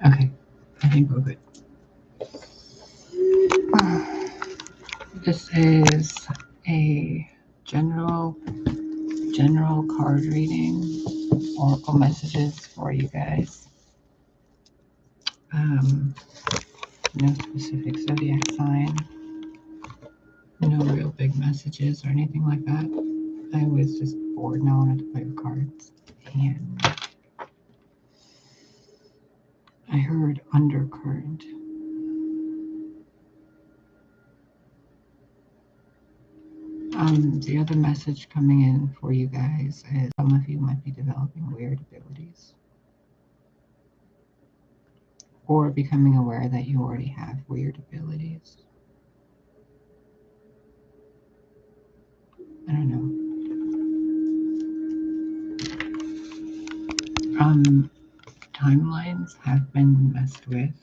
Okay, I think we're good. This is a general card reading, oracle messages for you guys. No specific zodiac sign, no real big messages or anything like that. I was just bored and I wanted to play with cards, and I heard Undercurrent. The other message coming in for you guys is some of you might be developing weird abilities or becoming aware that you already have weird abilities. I don't know. Timelines have been messed with.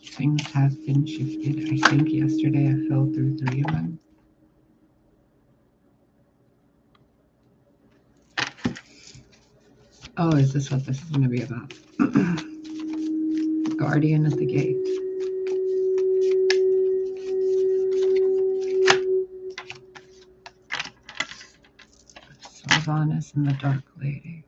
Things have been shifted. I think yesterday I fell through 3 of them. Oh, is this what this is going to be about? Guardian at the gate. Sylvanas and the Dark Lady.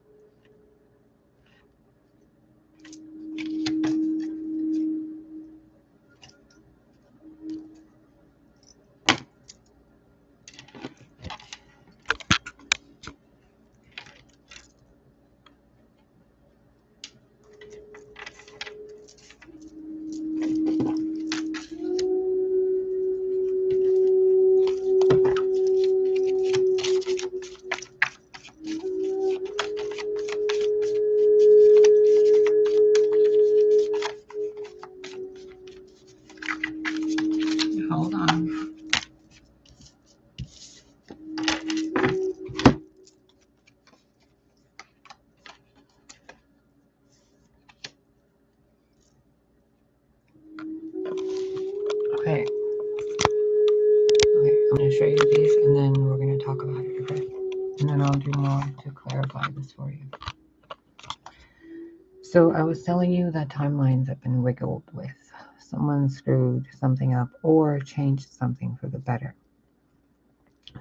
Hold on. Okay. I'm going to show you these and then we're going to talk about it, okay? And then I'll do more to clarify this for you. So I was telling you that timelines have been wiggled with. Someone screwed something up or changed something for the better.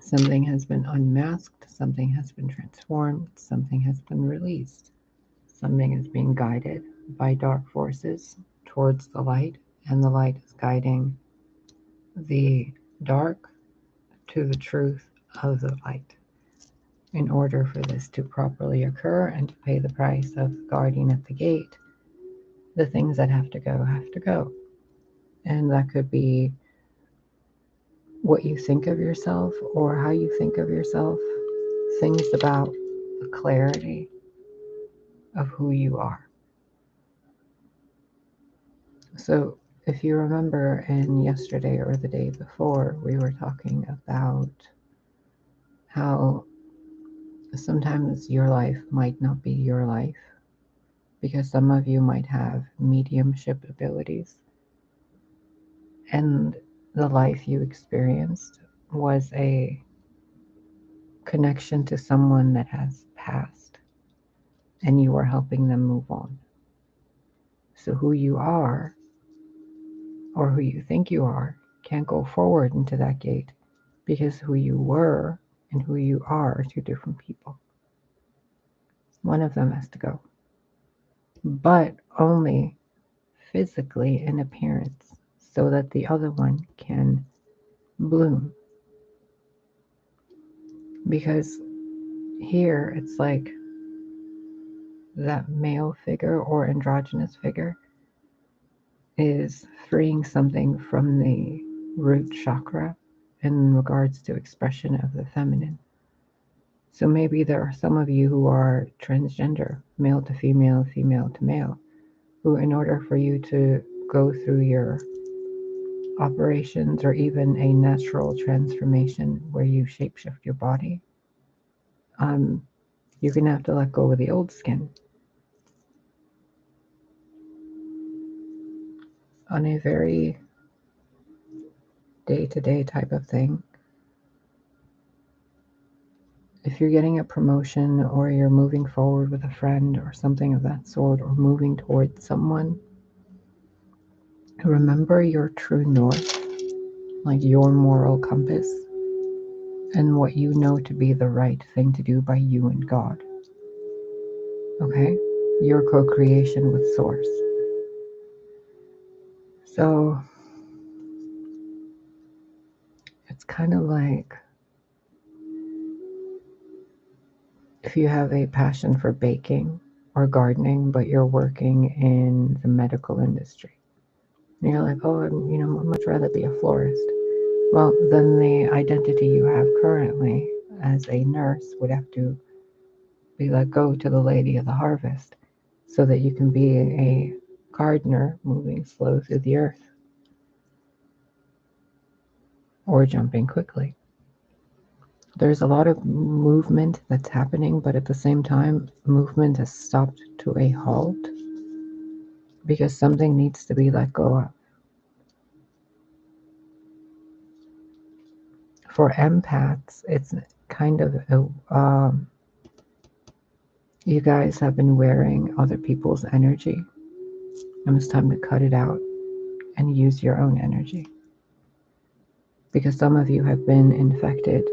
Something has been unmasked, something has been transformed, something has been released. Something is being guided by dark forces towards the light, and the light is guiding the dark to the truth of the light. In order for this to properly occur and to pay the price of the guardian at the gate, the things that have to go have to go. And that could be what you think of yourself or how you think of yourself, things about the clarity of who you are. So if you remember in yesterday or the day before, we were talking about how sometimes your life might not be your life because some of you might have mediumship abilities, and the life you experienced was a connection to someone that has passed and you are helping them move on. So who you are or who you think you are can't go forward into that gate because who you were and who you are two different people. One of them has to go, but only physically in appearance so that the other one can bloom. Because here it's like that male figure or androgynous figure is freeing something from the root chakra in regards to expression of the feminine. So maybe there are some of you who are transgender, male to female, female to male, who in order for you to go through your operations or even a natural transformation where you shapeshift your body, you're going to have to let go of the old skin. On a very day-to-day type of thing, if you're getting a promotion or you're moving forward with a friend or something of that sort, or moving towards someone, Remember your true north, like your moral compass, and what you know to be the right thing to do by you and God. Okay? Your co-creation with Source. So it's kind of like if you have a passion for baking or gardening, but you're working in the medical industry. And you're like, oh, I'd much rather be a florist. Well, then the identity you have currently as a nurse would have to be let go to the lady of the harvest so that you can be a gardener moving slow through the earth or jumping quickly. There's a lot of movement that's happening, but at the same time, movement has stopped to a halt because something needs to be let go of. For empaths, it's kind of you guys have been wearing other people's energy, and it's time to cut it out and use your own energy. Because some of you have been infected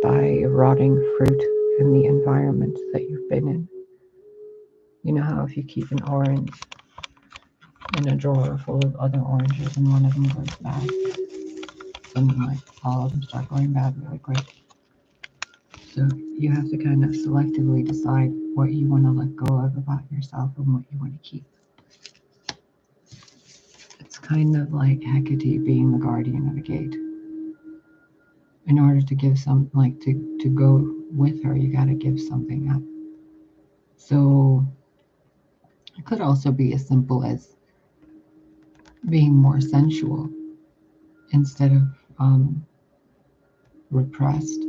by rotting fruit in the environment that you've been in. You know how if you keep an orange in a drawer full of other oranges and one of them goes bad, then like all of them start going bad really quick. So you have to kind of selectively decide what you want to let go of about yourself and what you want to keep. It's kind of like Hecate being the guardian of a gate. In order to give some, like to go with her, you got to give something up. So it could also be as simple as being more sensual instead of repressed,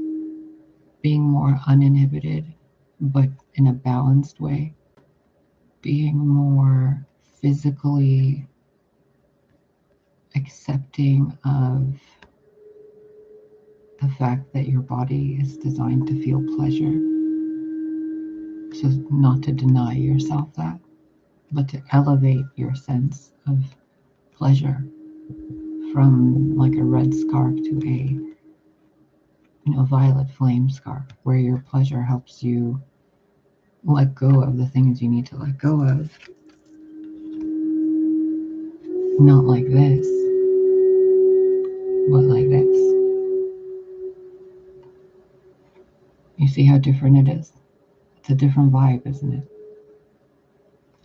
being more uninhibited, but in a balanced way, being more physically accepting of the fact that your body is designed to feel pleasure. So not to deny yourself that, but to elevate your sense of pleasure from like a red scarf to a violet flame scarf, where your pleasure helps you let go of the things you need to let go of. Not like this, but like this. You see how different it is? It's a different vibe, isn't it?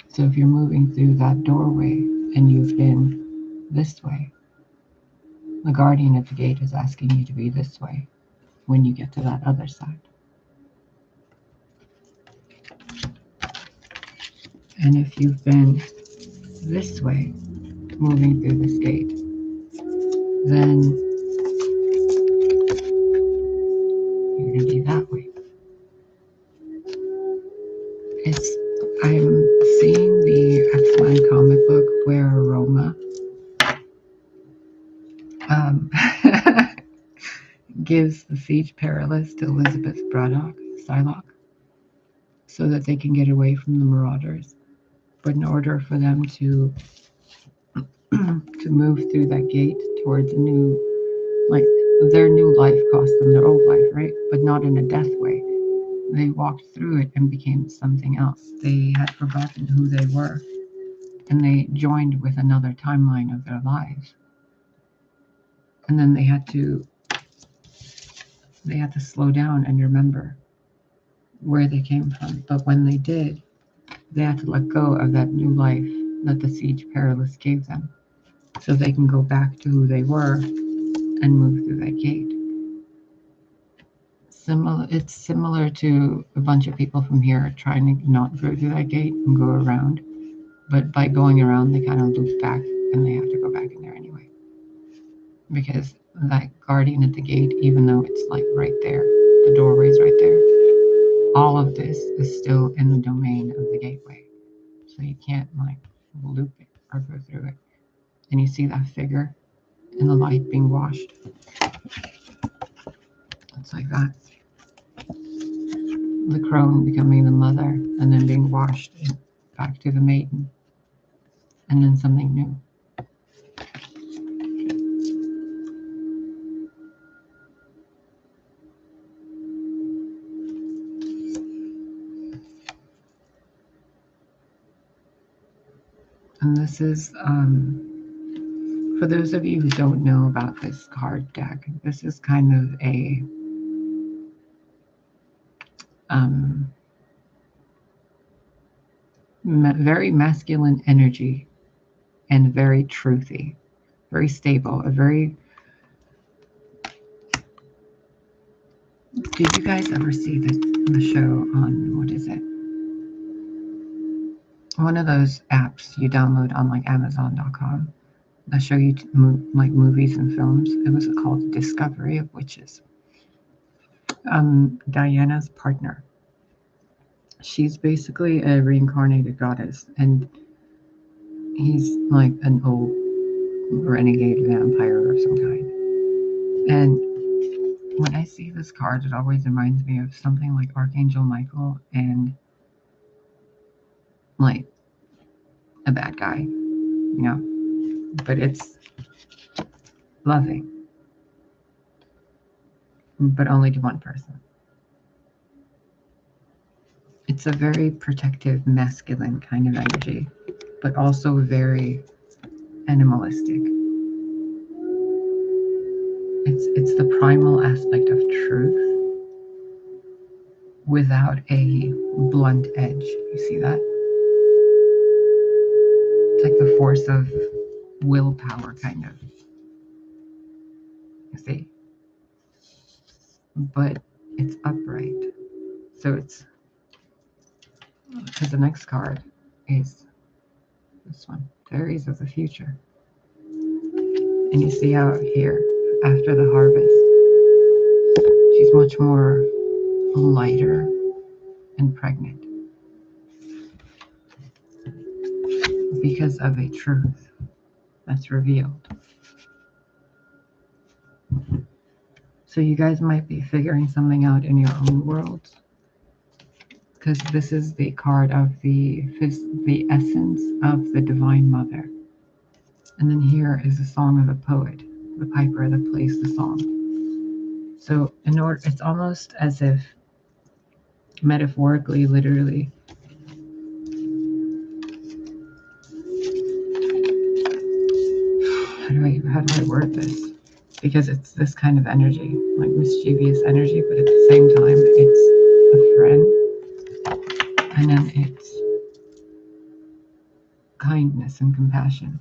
So if you're moving through that doorway and you've been this way, the guardian at the gate is asking you to be this way when you get to that other side. And if you've been this way, moving through this gate, then you're going to be that way. I'm seeing the X-Men comic book where Roma gives the Siege Perilous to Elizabeth Braddock, Psylocke, so that they can get away from the Marauders. But in order for them to move through that gate towards a new, like their new life cost them their old life, right? But not in a death way. They walked through it and became something else. They had forgotten who they were, and they joined with another timeline of their lives. And then they had to slow down and remember where they came from. But when they did, they had to let go of that new life that the Siege Perilous gave them, so they can go back to who they were and move through that gate. It's similar to a bunch of people from here trying to not go through that gate and go around. But by going around, they kind of loop back and they have to go back in there anyway. Because that guardian at the gate, even though it's like right there, the doorway's right there, all of this is still in the domain of the gateway. So you can't like loop it or go through it. And you see that figure in the light being washed. It's like that. The crone becoming the mother and then being washed back to the maiden. And then something new. And this is, for those of you who don't know about this card deck, this is kind of a very masculine energy and very truthy, very stable, a very... Did you guys ever see the show on, what is it? One of those apps you download on like Amazon.com that show you like movies and films. It was called Discovery of Witches. Diana's partner. She's basically a reincarnated goddess, and he's like an old renegade vampire of some kind. And when I see this card, it always reminds me of something like Archangel Michael and like a bad guy, you know, but it's loving, but only to one person. It's a very protective, masculine kind of energy, but also very animalistic. It's the primal aspect of truth without a blunt edge. You see that? It's like the force of willpower, kind of. You see? But it's upright. So it's... Because the next card is this one, Fairies of the Future. And you see out here, after the harvest, she's much more lighter and pregnant because of a truth that's revealed. So you guys might be figuring something out in your own worlds, because this is the card of the essence of the Divine Mother. And then here is a song of the poet, the piper that plays the song. So it's almost as if metaphorically, literally, how do I word this? Because it's this kind of energy, like mischievous energy, but at the same time, it's a friend, and then it's kindness and compassion.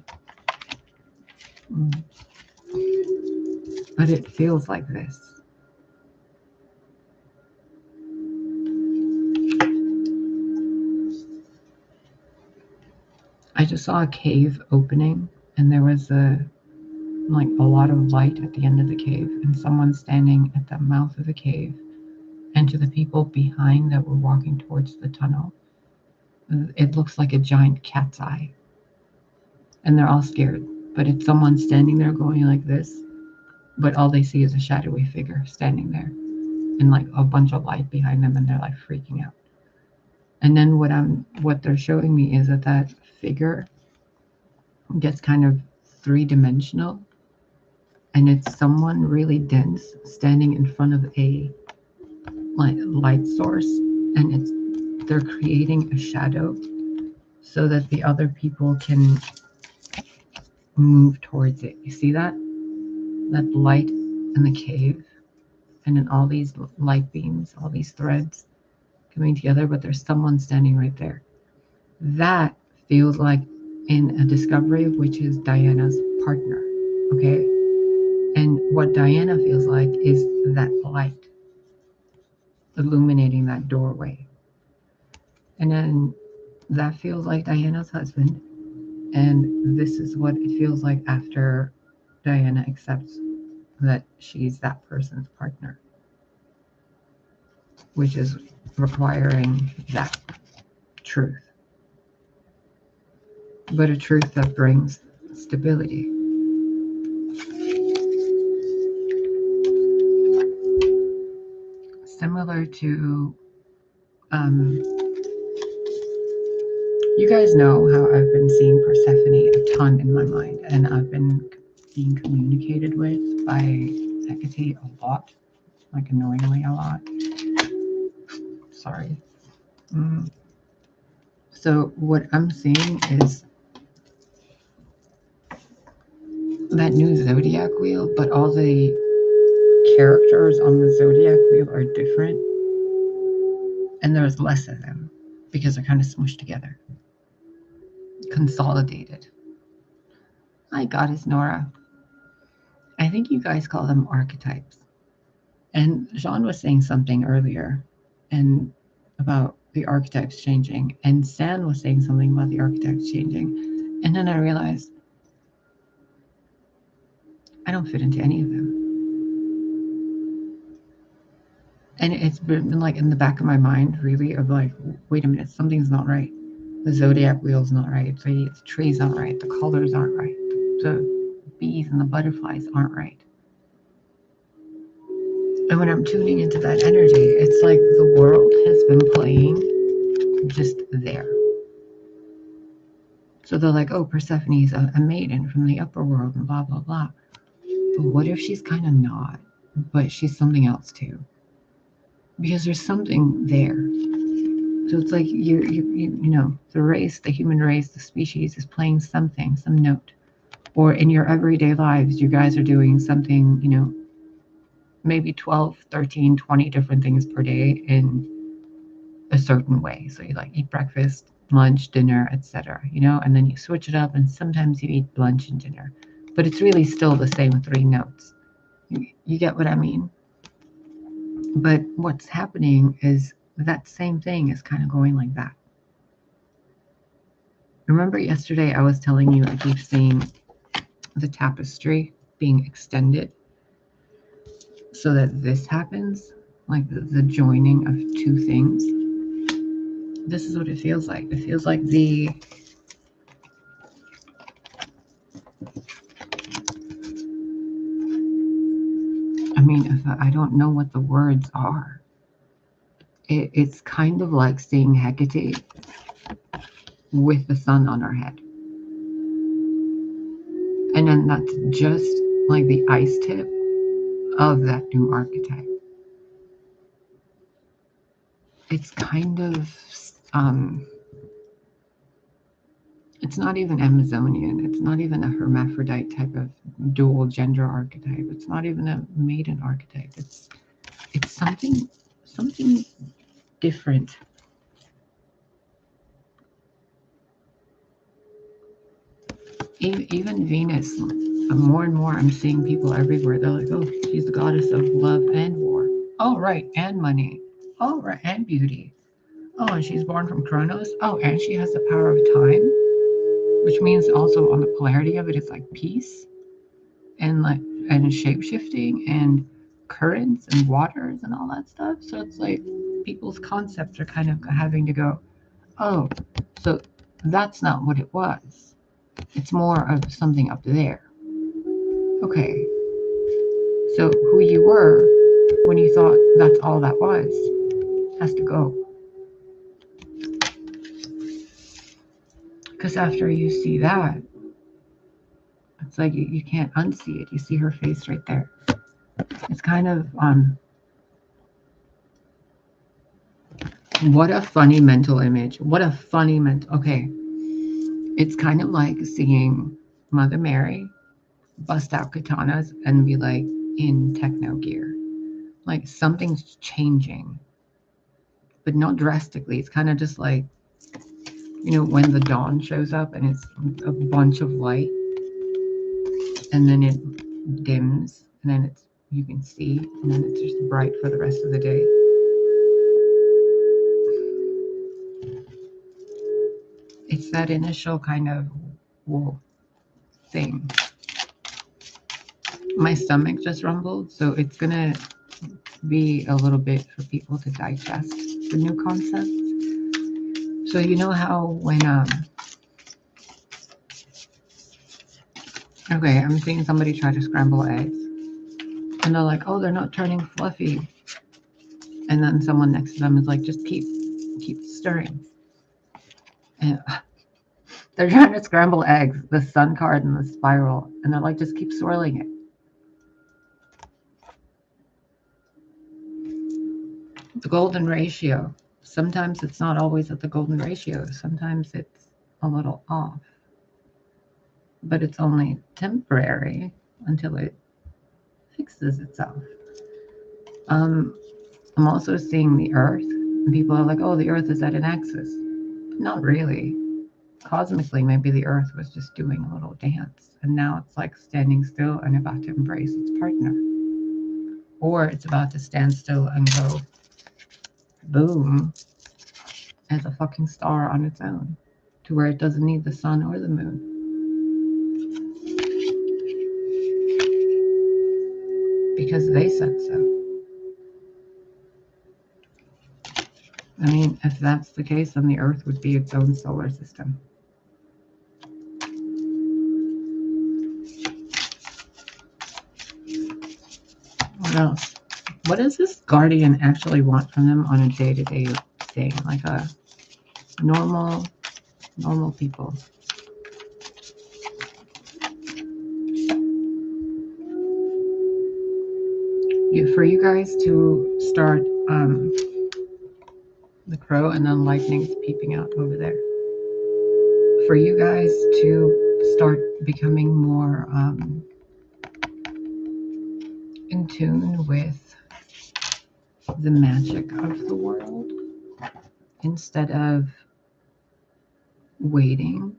But it feels like this. I just saw a cave opening, and there was a lot of light at the end of the cave, and someone standing at the mouth of the cave. And to the people behind that were walking towards the tunnel, it looks like a giant cat's eye. And they're all scared, but it's someone standing there going like this, but all they see is a shadowy figure standing there and like a bunch of light behind them, and they're like freaking out. And then what they're showing me is that figure gets kind of three-dimensional, and it's someone really dense standing in front of a light source, and they're creating a shadow so that the other people can move towards it. You see that light in the cave, and then all these light beams, all these threads coming together, but there's someone standing right there. That feels like in a Discovery of Witches, Diana's partner. Okay, and what Diana feels like is that light illuminating that doorway, and then that feels like Diana's husband. And this is what it feels like after Diana accepts that she's that person's partner, which is requiring that truth, but a truth that brings stability. Similar to, you guys know how I've been seeing Persephone a ton in my mind, and I've been being communicated with by Hecate a lot, like annoyingly a lot. Sorry. So what I'm seeing is that new zodiac wheel, but all the characters on the zodiac wheel are different, and there's less of them because they're kind of smushed together, consolidated. Hi, Goddess Nora. I think you guys call them archetypes. And Jean was saying something earlier and about the archetypes changing, and Stan was saying something about the archetypes changing. And then I realized I don't fit into any of them. And it's been like in the back of my mind, really, of like, wait a minute, something's not right. The zodiac wheel's not right. The tree's not right. The colors aren't right. The bees and the butterflies aren't right. And when I'm tuning into that energy, it's like the world has been playing just there. So they're like, oh, Persephone's a maiden from the upper world and blah, blah, blah. But what if she's kind of not, but she's something else too? Because there's something there. So it's like, you know, the race, the human race, the species is playing something, some note. Or in your everyday lives, you guys are doing something, you know, maybe 12, 13, 20 different things per day in a certain way. So you like eat breakfast, lunch, dinner, etc. You know, and then you switch it up, and sometimes you eat lunch and dinner, but it's really still the same 3 notes. You get what I mean? But what's happening is that same thing is kind of going like that. Remember yesterday I was telling you I keep seeing the tapestry being extended so that this happens, like the joining of 2 things. This is what it feels like. It feels like I don't know what the words are. It's kind of like seeing Hecate with the sun on her head. And then that's just like the ice tip of that new archetype. It's kind of, it's not even Amazonian. It's not even a hermaphrodite type of dual gender archetype. It's not even a maiden archetype. It's something different. Even Venus, more and more I'm seeing people everywhere. They're like, oh, she's the goddess of love and war. Oh, right, and money. Oh, right, and beauty. Oh, and she's born from Kronos. Oh, and she has the power of time, which means also on the polarity of it, it's like peace and shape shifting and currents and waters and all that stuff. So it's like people's concepts are kind of having to go, oh, so that's not what it was. It's more of something up there. Okay. So who you were when you thought that's all that was has to go. Because after you see that, it's like you can't unsee it. You see her face right there. It's kind of, what a funny mental image. What a funny okay. It's kind of like seeing Mother Mary bust out katanas and be like in techno gear. Like something's changing, but not drastically. It's kind of just like, you know, when the dawn shows up and it's a bunch of light and then it dims and then it's, you can see, and then it's just bright for the rest of the day. It's that initial kind of whoa thing. My stomach just rumbled, so it's gonna be a little bit for people to digest the new concepts. So you know how when okay, I'm seeing somebody try to scramble eggs and they're like, oh, they're not turning fluffy, and then someone next to them is like, just keep stirring. And they're trying to scramble eggs, the sun card and the spiral, and they're like, just keep swirling it. The golden ratio. Sometimes it's not always at the golden ratio. Sometimes it's a little off. but it's only temporary until it fixes itself. I'm also seeing the earth, and people are like, oh, the earth is at an axis. Not really. Cosmically, maybe the earth was just doing a little dance, and now it's like standing still and about to embrace its partner. Or it's about to stand still and go boom as a fucking star on its own, to where it doesn't need the sun or the moon. Because they said so. I mean, if that's the case, then the earth would be its own solar system. What else? What does this guardian actually want from them on a day-to-day thing? Like a normal people. For you guys to start the crow and then lightning's peeping out over there. For you guys to start becoming more in tune with the magic of the world instead of waiting.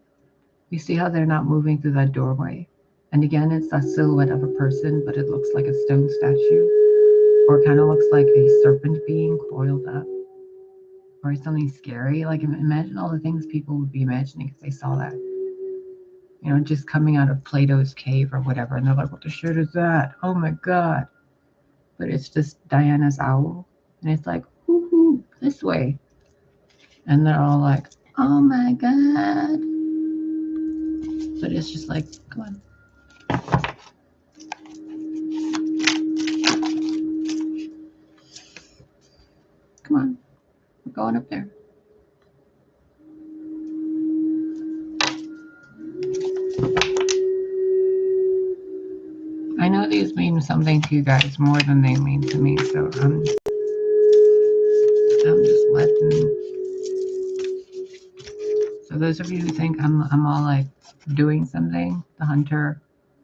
You see how they're not moving through that doorway? And again, it's that silhouette of a person, but it looks like a stone statue, or kind of looks like a serpent being coiled up, or something scary. Like, imagine all the things people would be imagining if they saw that. You know, just coming out of Plato's cave or whatever, and they're like, what the shit is that? Oh my god. But it's just Diana's owl, and it's like, whoo, this way. And they're all like, oh my god. But it's just like, come on. Come on. We're going up there. I know these mean something to you guys more than they mean to me, so I'm just letting. So those of you who think I'm all like doing something, the hunter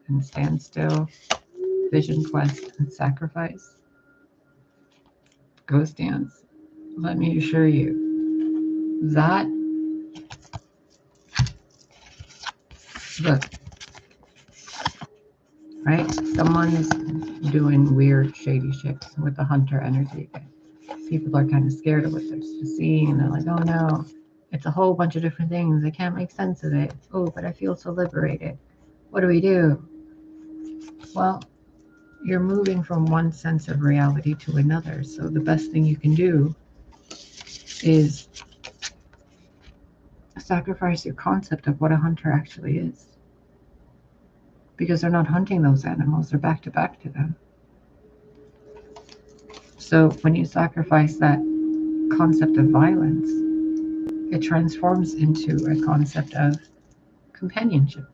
and stand still, vision quest and sacrifice, ghost dance, let me assure you that, look, right? Someone's doing weird, shady shit with the hunter energy. People are kind of scared of what they're seeing, and they're like, oh no, it's a whole bunch of different things. I can't make sense of it. Oh, but I feel so liberated. What do we do? Well, you're moving from one sense of reality to another. So the best thing you can do is sacrifice your concept of what a hunter actually is. Because they're not hunting those animals, they're back to them. So when you sacrifice that concept of violence, it transforms into a concept of companionship.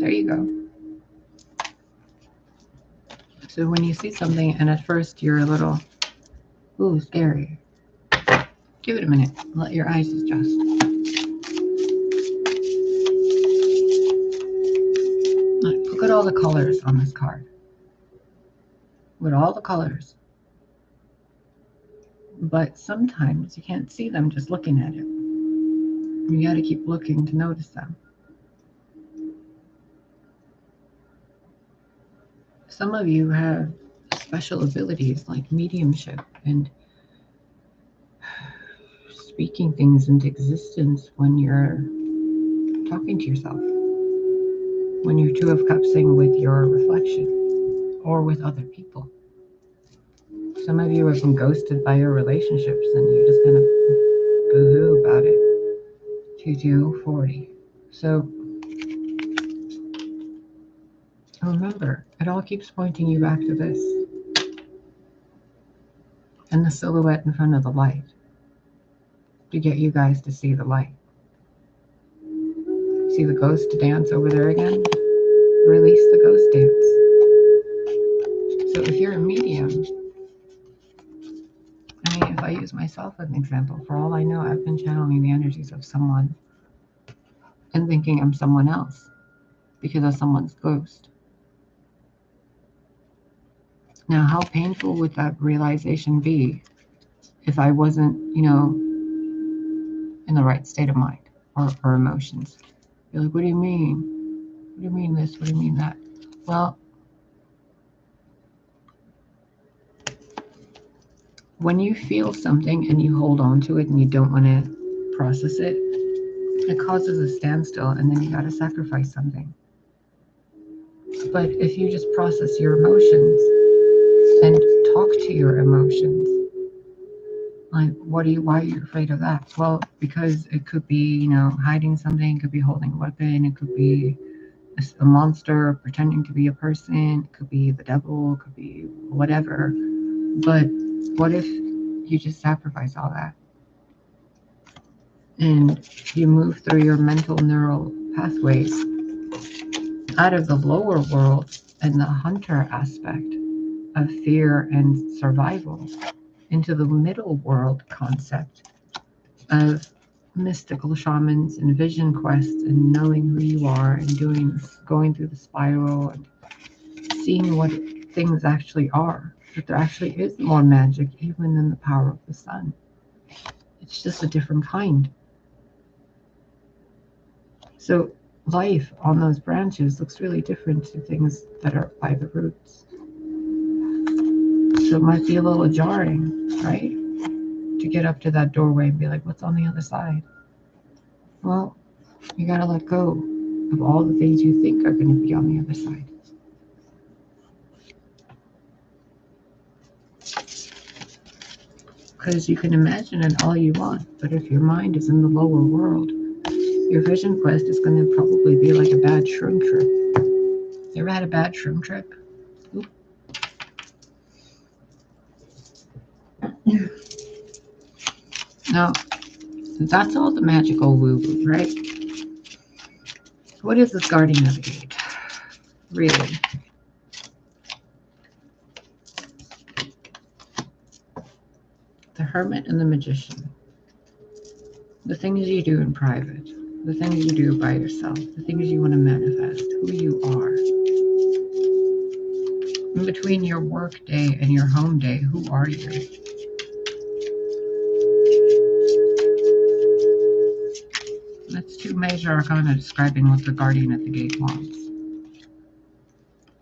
There you go. So when you see something and at first you're a little, ooh, scary, give it a minute. Let your eyes adjust. Look at all the colors on this card. With all the colors. But sometimes you can't see them just looking at it. You got to keep looking to notice them. Some of you have special abilities like mediumship and speaking things into existence when you're talking to yourself. When you're Two of Cupsing with your reflection or with other people. Some of you have been ghosted by your relationships and you just kind of boo-hoo about it. 2240. So remember, it all keeps pointing you back to this. And the silhouette in front of the light. To get you guys to see the light. See the ghost dance over there again? Release the ghost dance. So if you're a medium, I mean, if I'll use myself as an example. For all I know, I've been channeling the energies of someone and thinking I'm someone else because of someone's ghost. Now, how painful would that realization be if I wasn't, in the right state of mind or emotions? You're like, what do you mean? What do you mean this? What do you mean that? Well, when you feel something and you hold on to it and you don't want to process it, it causes a standstill, and then you got to sacrifice something. But if you just process your emotions and talk to your emotions, like, why are you afraid of that? Well, because it could be, hiding something, it could be holding a weapon, it could be a monster pretending to be a person, it could be the devil, it could be whatever. But what if you just sacrifice all that and you move through your mental neural pathways out of the lower world and the hunter aspect of fear and survival into the middle world concept of mystical shamans and vision quests and knowing who you are and going through the spiral and seeing what things actually are, that there actually is more magic even than the power of the sun. It's just a different kind. So life on those branches looks really different to things that are by the roots. So it might be a little jarring, right? To get up to that doorway and be like, what's on the other side? Well, you gotta let go of all the things you think are going to be on the other side. Because you can imagine it all you want, but if your mind is in the lower world, your vision quest is going to probably be like a bad shroom trip. You ever had a bad shroom trip? Oop. Now, that's all the magical woo-woo, right? What is this guardian of the gate? Really? The hermit and the magician. The things you do in private, the things you do by yourself, the things you want to manifest, who you are. In between your work day and your home day, who are you? That's two major arcana describing what the guardian at the gate wants.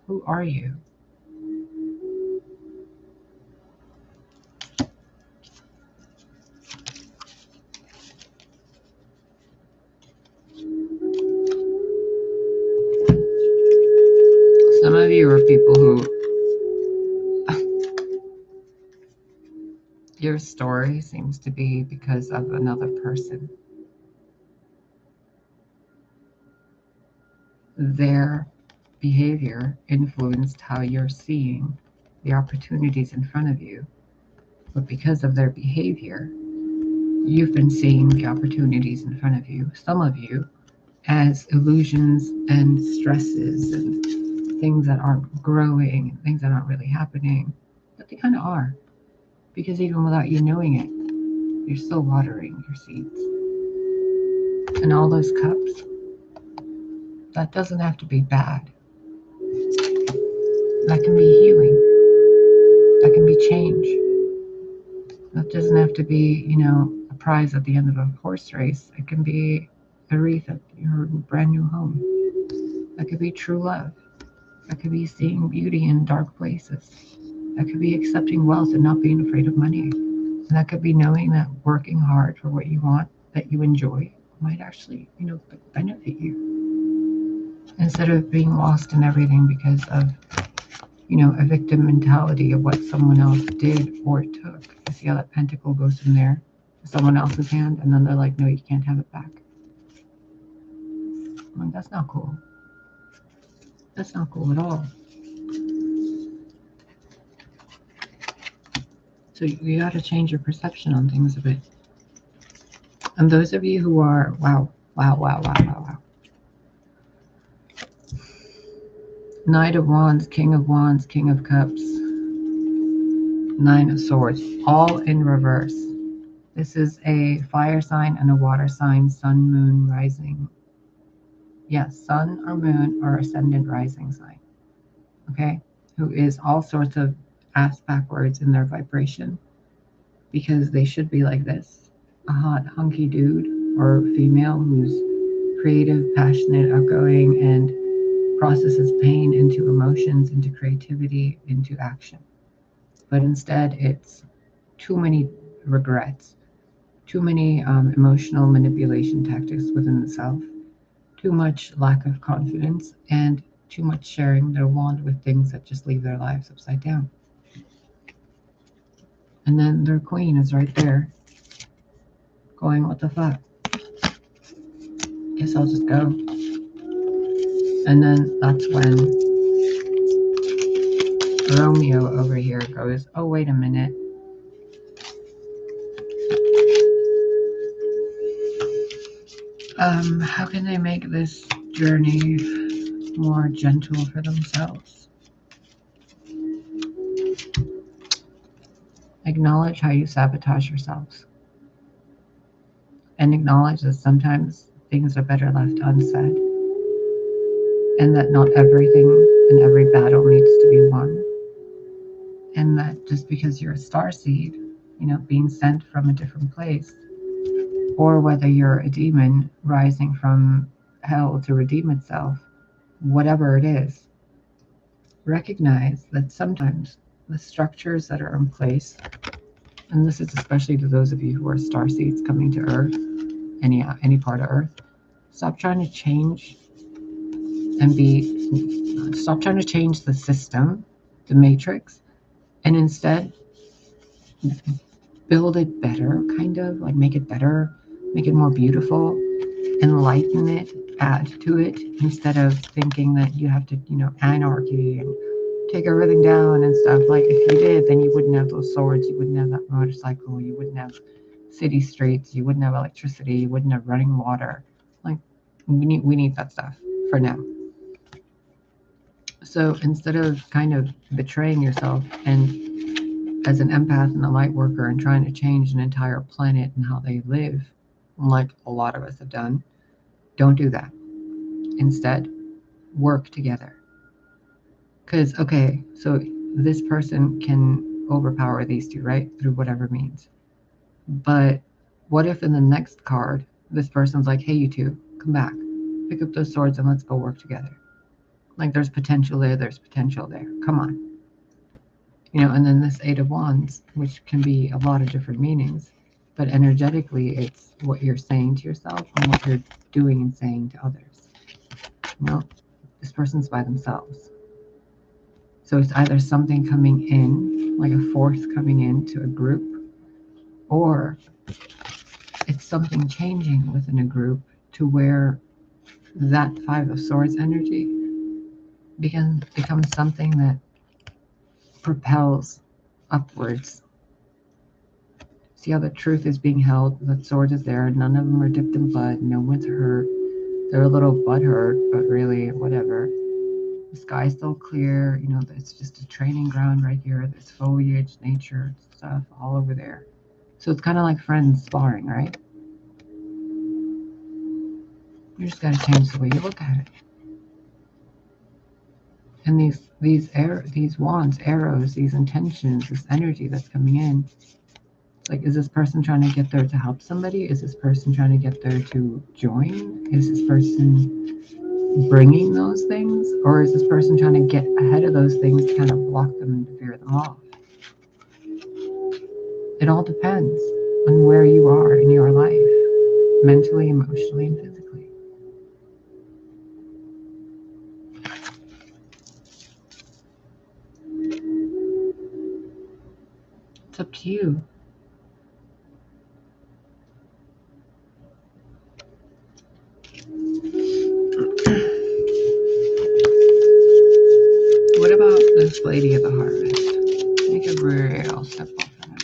Who are you? Some of you are people who your story seems to be because of another person. Their behavior influenced how you're seeing the opportunities in front of you. But because of their behavior, you've been seeing the opportunities in front of you, some of you, as illusions and stresses and things that aren't growing and things that aren't really happening. But they kind of are. Because even without you knowing it, you're still watering your seeds. And all those cups, that doesn't have to be bad. That can be healing. That can be change. That doesn't have to be, a prize at the end of a horse race. It can be a wreath at your brand new home. That could be true love. That could be seeing beauty in dark places. That could be accepting wealth and not being afraid of money. And that could be knowing that working hard for what you want, that you enjoy, might actually, benefit you. Instead of being lost in everything because of, a victim mentality of what someone else did or took. You see how that pentacle goes from there to someone else's hand, and then they're like, no, you can't have it back. I'm like, that's not cool. That's not cool at all. So you got to change your perception on things a bit. And those of you who are, wow. Knight of Wands, King of Cups. Nine of Swords, all in reverse. This is a fire sign and a water sign, sun, moon, rising. Yes, sun or moon or ascendant rising sign. Okay? Who is all sorts of ass backwards in their vibration. Because they should be like this. A hot, hunky dude or female who's creative, passionate, outgoing, and processes pain into emotions, into creativity, into action. But instead, it's too many regrets, too many emotional manipulation tactics within the self, too much lack of confidence, and too much sharing their wand with things that just leave their lives upside down. And then their queen is right there, going, what the fuck? Guess I'll just go. And then that's when Romeo over here goes, oh, wait a minute. How can they make this journey more gentle for themselves? Acknowledge how you sabotage yourselves. And acknowledge that sometimes things are better left unsaid. And that not everything and every battle needs to be won. And that just because you're a starseed, being sent from a different place, or whether you're a demon rising from hell to redeem itself, whatever it is, recognize that sometimes the structures that are in place, and this is especially to those of you who are starseeds coming to Earth, any part of Earth, stop trying to change stop trying to change the system, the matrix, and instead build it better, kind of like make it better, make it more beautiful, enlighten it, add to it, instead of thinking that you have to, anarchy and take everything down and stuff. Like, if you did, then you wouldn't have those swords, you wouldn't have that motorcycle, you wouldn't have city streets, you wouldn't have electricity, you wouldn't have running water. Like, we need that stuff for now. So instead of kind of betraying yourself and as an empath and a light worker and trying to change an entire planet and how they live, like a lot of us have done, don't do that. Instead, work together. Because, okay, so this person can overpower these two, right? Through whatever means. But what if in the next card, this person's like, hey, you two, come back. Pick up those swords and let's go work together. Like, there's potential there, there's potential there. Come on. And then this Eight of Wands, which can be a lot of different meanings, but energetically, it's what you're saying to yourself and what you're doing and saying to others. This person's by themselves. So it's either something coming in, like a force coming into a group, or it's something changing within a group to where that Five of Swords energy becomes something that propels upwards. See how the truth is being held, the sword is there, none of them are dipped in blood, no one's hurt. They're a little butthurt, but really, whatever. The sky's still clear, it's just a training ground right here. There's foliage, nature, stuff all over there. So it's kind of like friends sparring, right? You just got to change the way you look at it. And these wands, arrows, these intentions, this energy that's coming in, like, is this person trying to get there to help somebody? Is this person trying to get there to join? Is this person bringing those things? Or is this person trying to get ahead of those things to kind of block them and to veer them off? It all depends on where you are in your life, mentally, emotionally, and physically. It's up to you. What about this Lady of the Harvest? Make it real simple for them.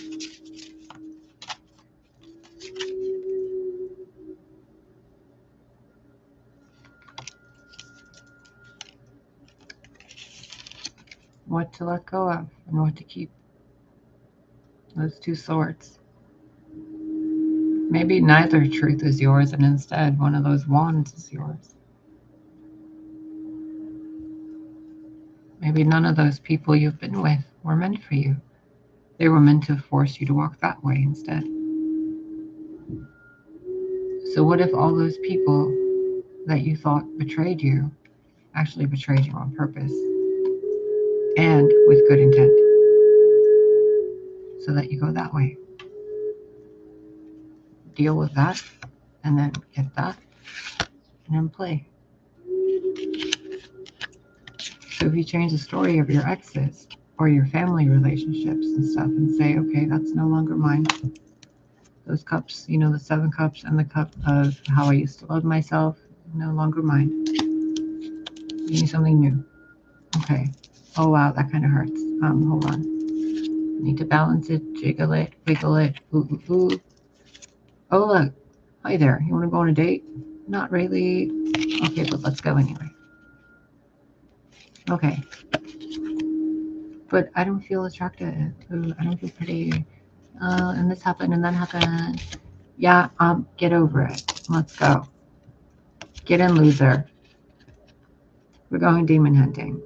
What to let go of and what to keep. those two swords. Maybe neither truth is yours, and instead one of those wands is yours. Maybe none of those people you've been with were meant for you. They were meant to force you to walk that way instead. So what if all those people that you thought betrayed you actually betrayed you on purpose and with good intent, so that you go that way? Deal with that, and then get that, and then play. So if you change the story of your exes or your family relationships and stuff and say, okay, that's no longer mine. Those cups, you know, the 7 cups and the cup of how I used to love myself, no longer mine. Give me something new. Okay. Oh, wow, that kind of hurts. Hold on. Need to balance it, jiggle it, wiggle it. Ooh, ooh, ooh. Oh, look. Hi there. You want to go on a date? Not really. Okay, but let's go anyway. Okay. But I don't feel attractive. Ooh, I don't feel pretty. And this happened and that happened. Yeah, get over it. Let's go. Get in, loser. We're going demon hunting.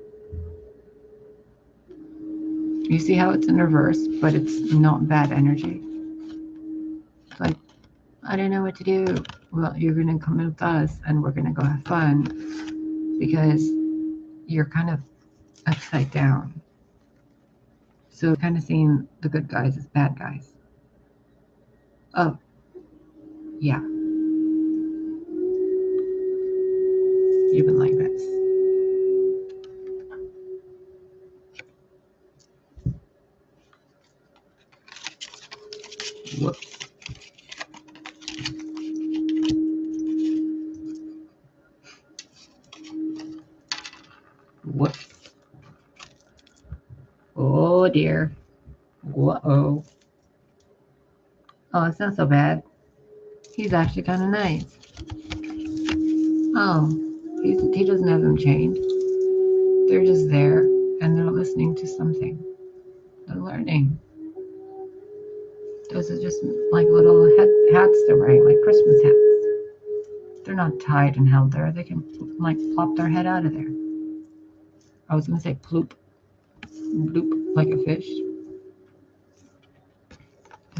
You see how it's in reverse, but it's not bad energy. It's like, I don't know what to do. Well, you're going to come in with us and we're going to go have fun, because you're kind of upside down. So kind of seeing the good guys as bad guys. Oh, yeah. You've been like this. Whoops. Whoops. Oh dear. Whoa. Oh, it's not so bad. He's actually kind of nice. Oh, he doesn't have them chained. They're just there, and they're listening to something. They're learning. Those are just like little hats they're wearing, like Christmas hats. They're not tied and held there. They can like plop their head out of there. I was going to say ploop. Bloop, like a fish.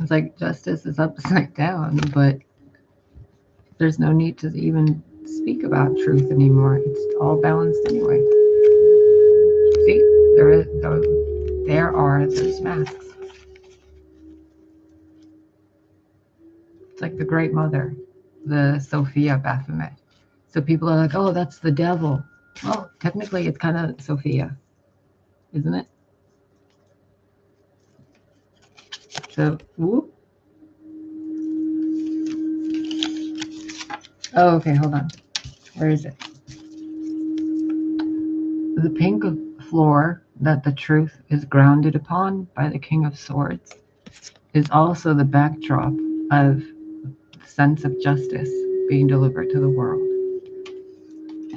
It's like justice is upside down, but there's no need to even speak about truth anymore. It's all balanced anyway. See, there are those masks. It's like the Great Mother, the Sophia Baphomet. So people are like, oh, that's the devil. Well, technically it's kind of Sophia, isn't it? So, whoop. Oh, okay, hold on. Where is it? The pink floor that the truth is grounded upon by the King of Swords is also the backdrop of the sense of justice being delivered to the world.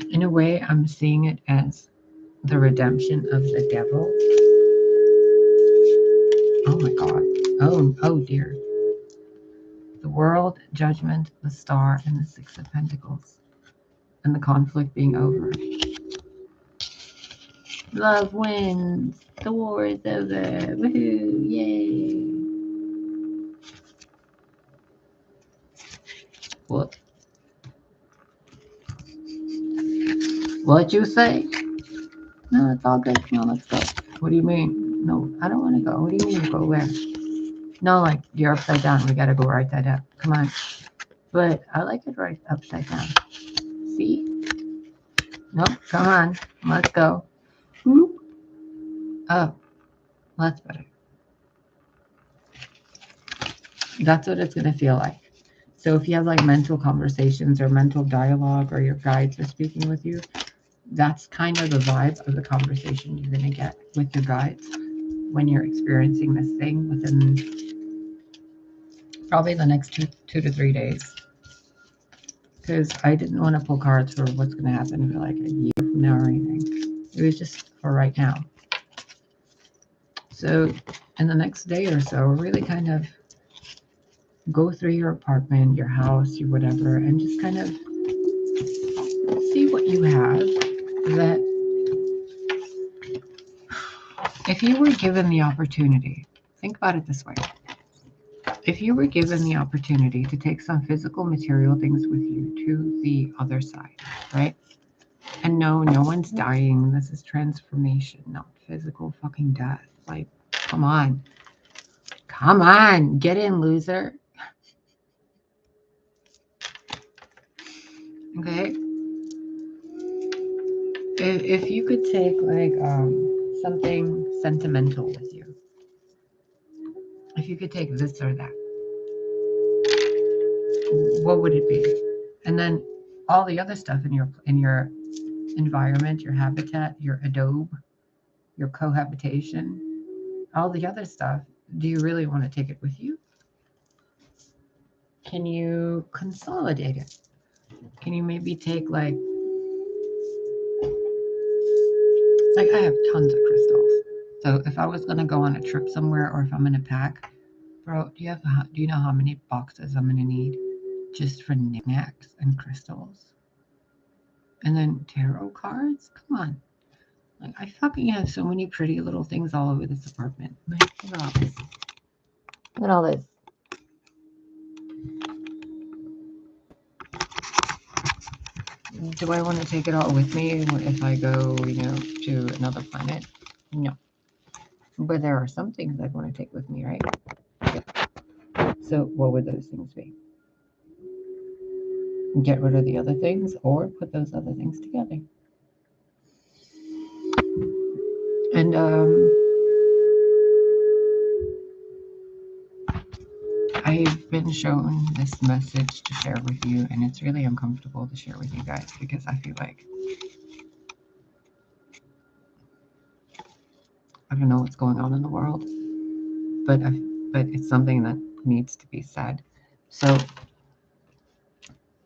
In a way, I'm seeing it as the redemption of the devil. Oh my God. Oh dear. The world, judgment, the star, and the 6 of Pentacles. And the conflict being over. Love wins. The war is over. Woohoo! Yay! What? What you say? No, it's all good. No, let's go. What do you mean? No, I don't want to go. What do you mean go where? No, like you're upside down. We gotta go right side up. Come on. But I like it right upside down. See? Nope. Come on. Let's go. Whoop. Oh, that's better. That's what it's gonna feel like. So if you have like mental conversations or mental dialogue, or your guides are speaking with you, that's kind of the vibe of the conversation you're going to get with your guides when you're experiencing this thing within probably the next two to 3 days. Because I didn't want to pull cards for what's going to happen for like a year from now or anything. It was just for right now. So in the next day or so, really kind of go through your apartment, your house, your whatever, and just kind of see what you have that if you were given the opportunity, think about it this way. If you were given the opportunity to take some physical material things with you to the other side, right? And no one's dying. This is transformation, not physical fucking death. Like, come on. Come on. Get in, loser. Okay? If you could take, like, something sentimental with you. If you could take this or that. What would it be? And then all the other stuff in your environment, your habitat, your adobe, your cohabitation, all the other stuff, do you really want to take it with you? Can you consolidate it? Can you maybe take like I have tons of crystals. So if I was gonna go on a trip somewhere or if I'm gonna pack, bro, do you know how many boxes I'm gonna need just for knickknacks and crystals? And then tarot cards? Come on. Like, I fucking have so many pretty little things all over this apartment. Like, look at all this. Look at all this. Do I want to take it all with me if I go, to another planet? No. But there are some things I'd want to take with me, right? Yeah. So what would those things be? Get rid of the other things or put those other things together. And I've been shown this message to share with you, and it's really uncomfortable to share with you guys because I feel like I don't know what's going on in the world, but it's something that needs to be said. So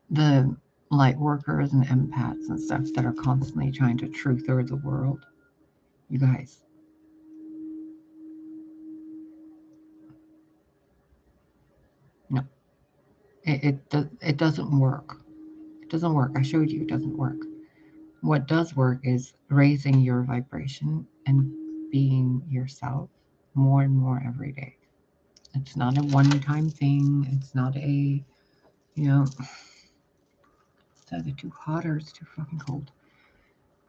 the light workers and empaths and stuff that are constantly trying to truther the world, you guys, no, it doesn't work. It doesn't work. I showed you it doesn't work. What does work is raising your vibration and being yourself more and more every day. It's not a one-time thing. It's not a, it's either too hot or it's too fucking cold.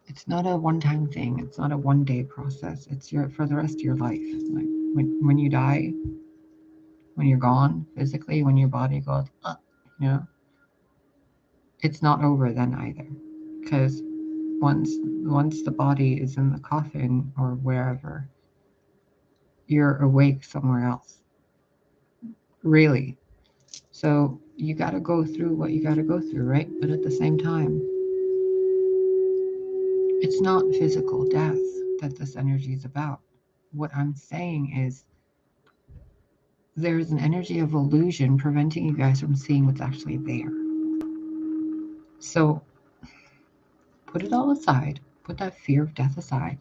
It's not a one-time thing. It's not a one-day process. It's for the rest of your life. Like when you die, when you're gone physically, when your body goes, it's not over then either. Because once the body is in the coffin or wherever, you're awake somewhere else. Really. So you got to go through what you got to go through, right? But at the same time, it's not physical death that this energy is about. What I'm saying is there's an energy of illusion preventing you guys from seeing what's actually there. So put it all aside, put that fear of death aside,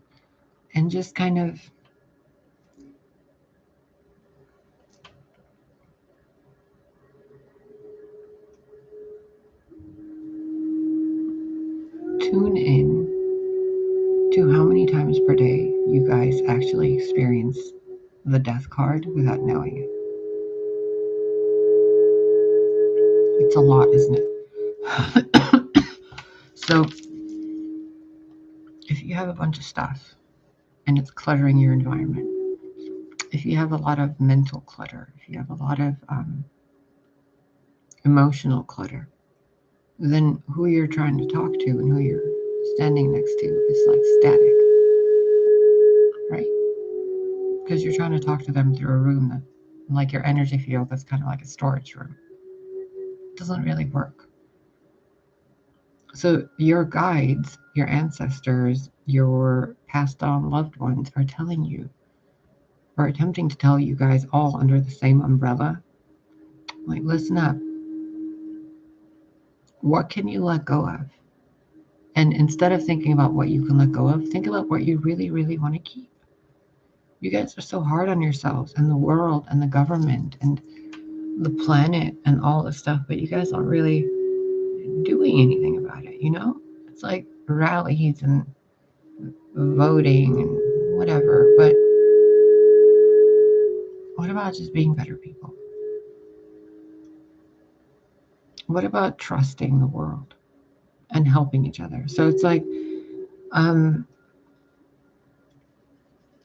and just kind of tune in to how many times per day you guys actually experience the death card without knowing it. It's a lot, isn't it? So if you have a bunch of stuff and it's cluttering your environment, if you have a lot of mental clutter, if you have a lot of emotional clutter, then who you're trying to talk to and who you're standing next to is like static, right? Because you're trying to talk to them through a room that, like your energy field, that's kind of like a storage room. It doesn't really work. So your guides, your ancestors, your passed on loved ones are telling you, or attempting to tell you guys all under the same umbrella, like, listen up. What can you let go of? And instead of thinking about what you can let go of, think about what you really, really want to keep. You guys are so hard on yourselves and the world and the government and the planet and all this stuff, but you guys aren't really doing anything about it, you know? It's like rallies and voting and whatever, but what about just being better people? What about trusting the world and helping each other? So it's like,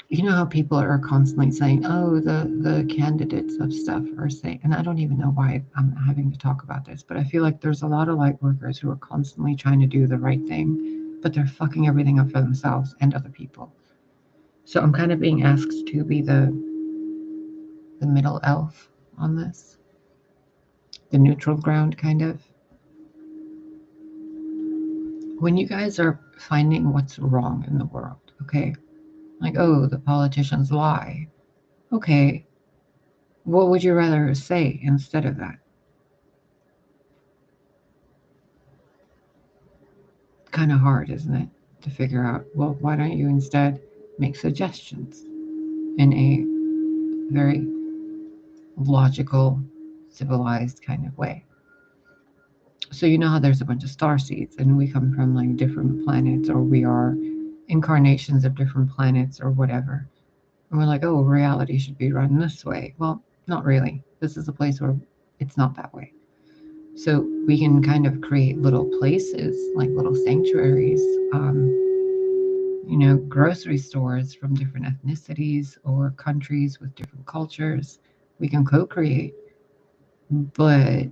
you know how people are constantly saying, oh, the candidates of stuff are saying, and I don't even know why I'm having to talk about this, but I feel like there's a lot of light workers who are constantly trying to do the right thing, but they're fucking everything up for themselves and other people. So I'm kind of being asked to be the middle elf on this, the neutral ground kind of. When you guys are finding what's wrong in the world, okay? Like, oh, the politicians lie. Okay, what would you rather say instead of that? Kind of hard, isn't it? To figure out, well, why don't you instead make suggestions in a very logical, civilized kind of way? So you know how there's a bunch of starseeds and we come from like different planets, or we are incarnations of different planets or whatever. And we're like, oh, reality should be run this way. Well, not really. This is a place where it's not that way. So we can kind of create little places, like little sanctuaries, you know, grocery stores from different ethnicities or countries with different cultures. We can co-create. But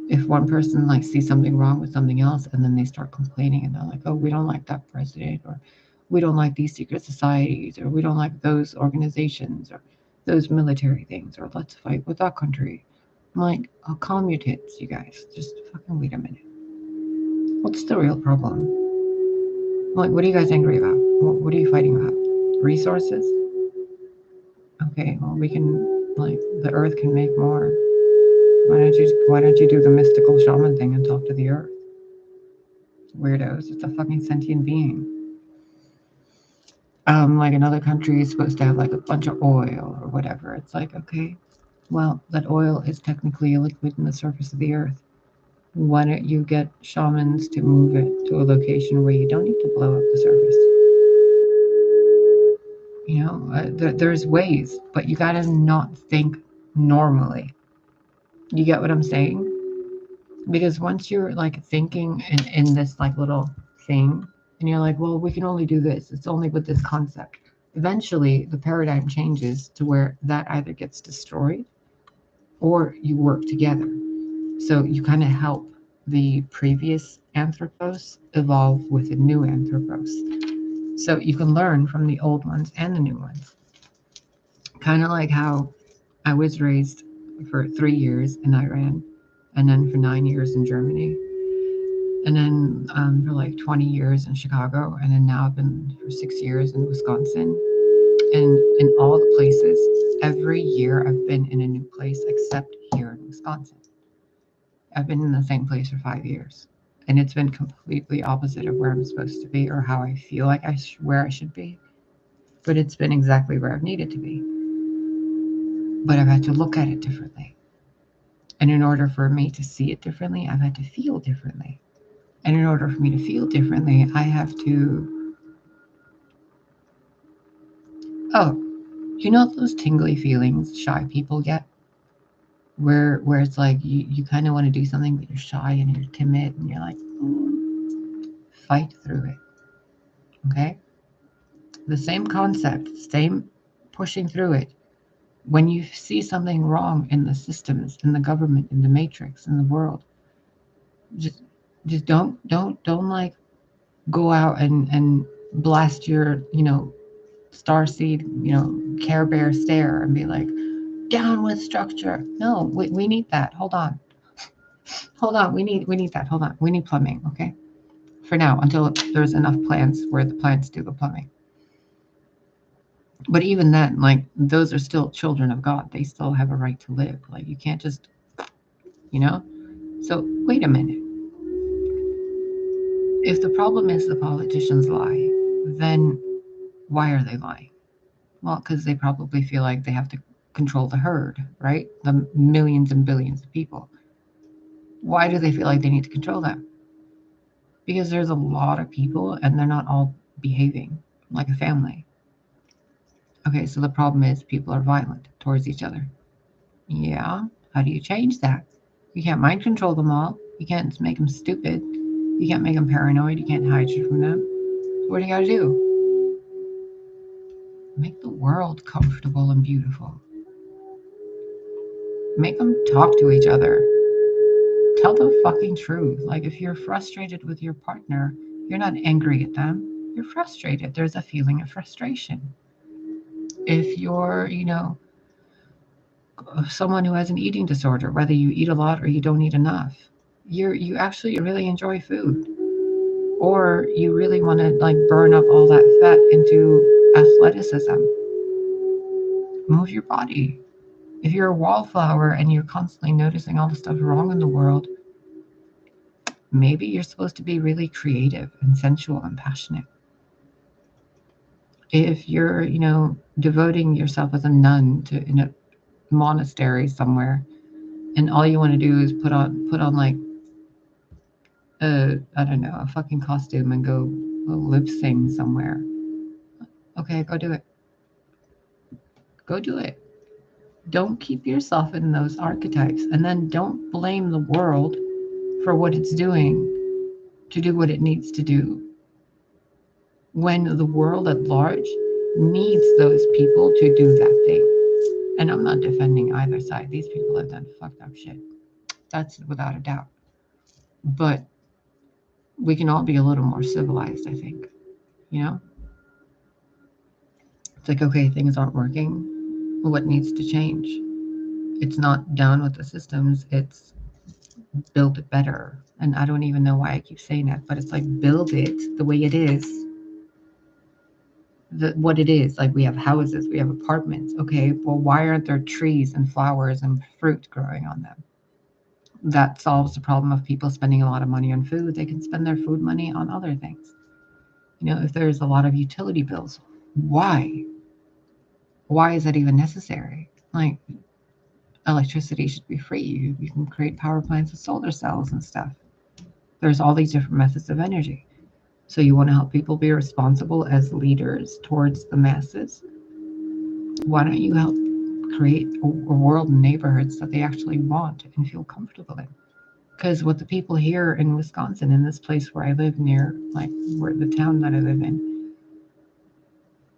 if one person like sees something wrong with something else and then they start complaining and they're like, oh, we don't like that president, or we don't like these secret societies, or we don't like those organizations, or those military things, or let's fight with that country. I'm like, oh, calm your tits, you guys. Just fucking wait a minute. What's the real problem? Like, what are you guys angry about? What are you fighting about? Resources? Okay, well, we can, like, the earth can make more. Why don't you do the mystical shaman thing and talk to the earth? Weirdos. It's a fucking sentient being. Like another country is supposed to have like a bunch of oil or whatever. It's like, okay, well, that oil is technically a liquid in the surface of the earth. Why don't you get shamans to move it to a location where you don't need to blow up the surface? You know, there's ways, but you gotta not think normally. You get what I'm saying? Because once you're like thinking in this like little thing, and you're like, well, we can only do this, it's only with this concept. Eventually, the paradigm changes to where that either gets destroyed or you work together. So you kind of help the previous anthropos evolve with a new anthropos. So you can learn from the old ones and the new ones. Kind of like how I was raised for 3 years in Iran, and then for 9 years in Germany, and then for like 20 years in Chicago, and then now I've been for 6 years in Wisconsin. And in all the places, every year I've been in a new place except here in Wisconsin. I've been in the same place for 5 years, and it's been completely opposite of where I'm supposed to be or how I feel like where I should be. But it's been exactly where I've needed to be. But I've had to look at it differently. And in order for me to see it differently, I've had to feel differently. And in order for me to feel differently, I have to... Oh, you know those tingly feelings shy people get? Where it's like you kind of want to do something, but you're shy and you're timid, and you're like, fight through it. Okay? The same concept, same pushing through it. When you see something wrong in the systems, in the government, in the matrix, in the world, just don't like go out and blast your, you know, starseed, you know, Care Bear stare and be like, down with structure. No, we need that. Hold on. We need that. Hold on. We need plumbing, okay? For now, until there's enough plants where the plants do the plumbing. But even then, like, those are still children of God. They still have a right to live. Like, you can't just, you know? So wait a minute. If the problem is the politicians lie, then why are they lying? Well, because they probably feel like they have to control the herd, right? The millions and billions of people. Why do they feel like they need to control them? Because there's a lot of people and they're not all behaving like a family. Okay, so the problem is people are violent towards each other. Yeah, how do you change that? You can't mind control them all. You can't make them stupid. You can't make them paranoid. You can't hide you from them. So what do you gotta do? Make the world comfortable and beautiful. Make them talk to each other. Tell the fucking truth. Like, if you're frustrated with your partner, you're not angry at them. You're frustrated. There's a feeling of frustration. If you're, someone who has an eating disorder, whether you eat a lot or you don't eat enough, you actually really enjoy food, or you really want to like burn up all that fat into athleticism, move your body. If you're a wallflower and you're constantly noticing all the stuff wrong in the world, maybe you're supposed to be really creative and sensual and passionate. If you're, devoting yourself as a nun to in a monastery somewhere, and all you want to do is put on like I don't know, a fucking costume and go lip sync somewhere. Okay, go do it. Go do it. Don't keep yourself in those archetypes, and then don't blame the world for what it's doing to do what it needs to do, when the world at large needs those people to do that thing. And I'm not defending either side. These people have done fucked up shit. That's without a doubt. But we can all be a little more civilized, I think. You know? It's like, okay, things aren't working. What needs to change? It's not down with the systems, it's build it better. And I don't even know why I keep saying that, but it's like, build it the way it is. What it is. Like, we have houses, we have apartments. Okay, well, why aren't there trees and flowers and fruit growing on them? That solves the problem of people spending a lot of money on food. They can spend their food money on other things. If there's a lot of utility bills, why? Why is that even necessary? Like, electricity should be free. You can create power plants with solar cells and stuff. There's all these different methods of energy. So you want to help people be responsible as leaders towards the masses? Why don't you help create a world and neighborhoods that they actually want and feel comfortable in? Because what the people here in Wisconsin, in this place where I live near, like where the town that I live in,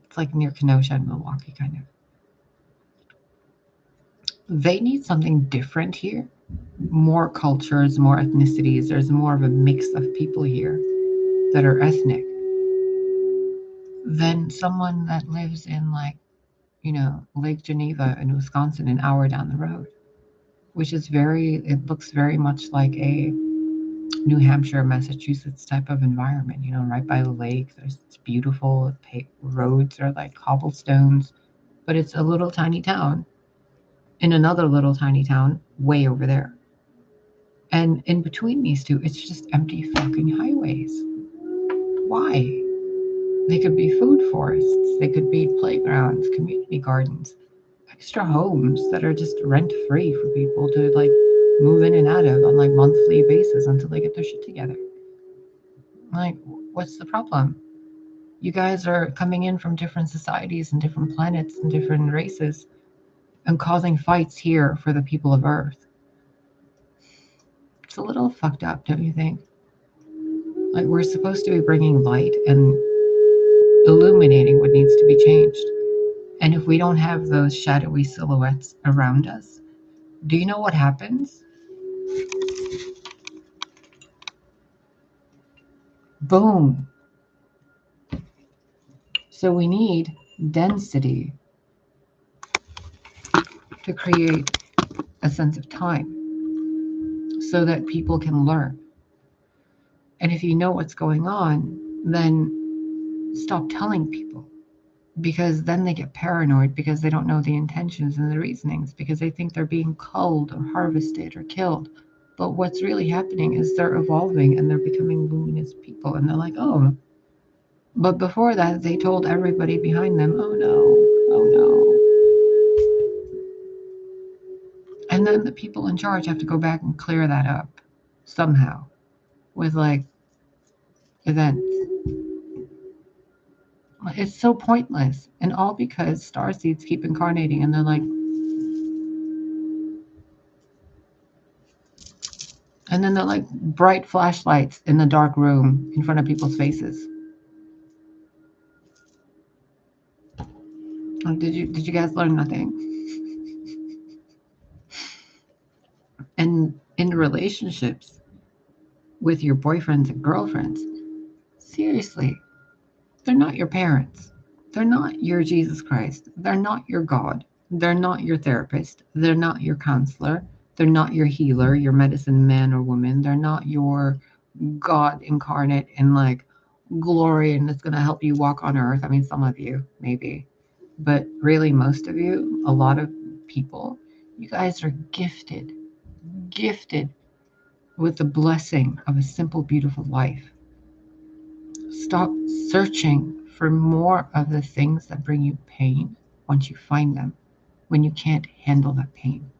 it's like near Kenosha and Milwaukee, kind of. They need something different here. More cultures, more ethnicities. There's more of a mix of people here that are ethnic than someone that lives in, like, Lake Geneva in Wisconsin, an hour down the road, which is it looks very much like a New Hampshire, Massachusetts type of environment, right by the lake. It's beautiful. Roads are like cobblestones, but it's a little tiny town in another little tiny town way over there. And in between these two, it's just empty fucking highways. Why? They could be food forests. They could be playgrounds, community gardens, extra homes that are just rent free for people to like move in and out of on like monthly basis until they get their shit together. Like, what's the problem? You guys are coming in from different societies and different planets and different races and causing fights here for the people of Earth. It's a little fucked up, don't you think? Like, we're supposed to be bringing light and illuminating what needs to be changed. And if we don't have those shadowy silhouettes around us, do you know what happens? Boom. So we need density to create a sense of time so that people can learn. And if you know what's going on, then stop telling people, because then they get paranoid because they don't know the intentions and the reasonings, because they think they're being culled or harvested or killed. But what's really happening is they're evolving and they're becoming luminous people, and they're like, oh. But before that, they told everybody behind them, oh no, Oh no. And then the people in charge have to go back and clear that up somehow with like events. It's so pointless. And all because starseeds keep incarnating and they're like, and then they're like bright flashlights in the dark room in front of people's faces. Like, did you guys learn nothing? And in relationships with your boyfriends and girlfriends, seriously, they're not your parents. They're not your Jesus Christ. They're not your God. They're not your therapist. They're not your counselor. They're not your healer, your medicine man or woman. They're not your God incarnate in like glory and it's going to help you walk on earth. I mean, some of you, maybe. But really, most of you, a lot of people, you guys are gifted with the blessing of a simple, beautiful life. Stop searching for more of the things that bring you pain once you find them, when you can't handle that pain.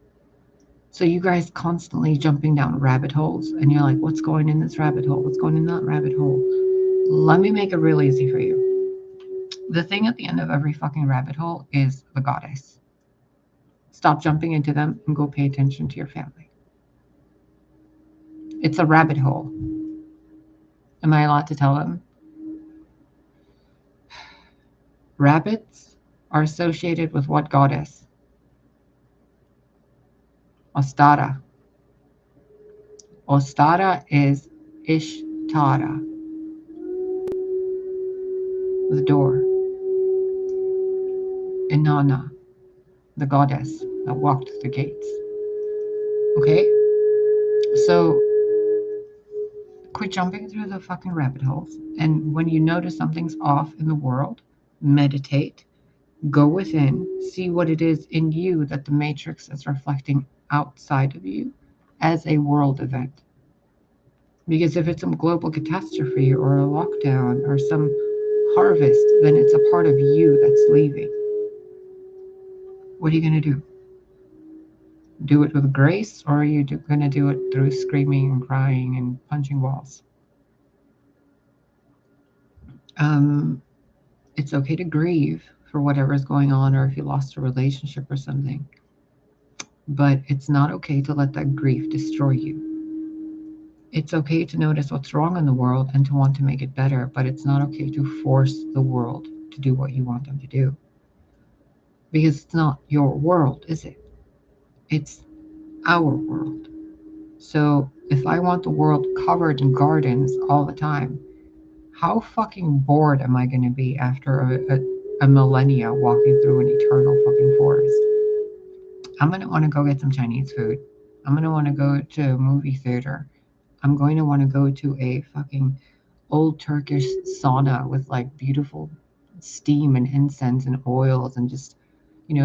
So you guys constantly jumping down rabbit holes and you're like, what's going in this rabbit hole? What's going in that rabbit hole? Let me make it real easy for you. The thing at the end of every fucking rabbit hole is the goddess. Stop jumping into them and go pay attention to your family. It's a rabbit hole. Am I allowed to tell them? Rabbits are associated with what goddess? Ostara. Ostara is Ishtara, the door. Inanna, the goddess that walked through the gates. Okay? So quit jumping through the fucking rabbit holes. And when you notice something's off in the world, meditate, go within, see what it is in you that the matrix is reflecting outside of you as a world event. Because if it's some global catastrophe or a lockdown or some harvest, then it's a part of you that's leaving. What are you going to do? Do it with grace, or are you going to do it through screaming and crying and punching walls? It's okay to grieve for whatever is going on, or if you lost a relationship or something. But it's not okay to let that grief destroy you. It's okay to notice what's wrong in the world and to want to make it better, but it's not okay to force the world to do what you want them to do. Because it's not your world, is it? It's our world. So if I want the world covered in gardens all the time, how fucking bored am I going to be after a millennia walking through an eternal fucking forest? I'm going to want to go get some Chinese food. I'm going to want to go to a movie theater. I'm going to want to go to a fucking old Turkish sauna with like beautiful steam and incense and oils and just,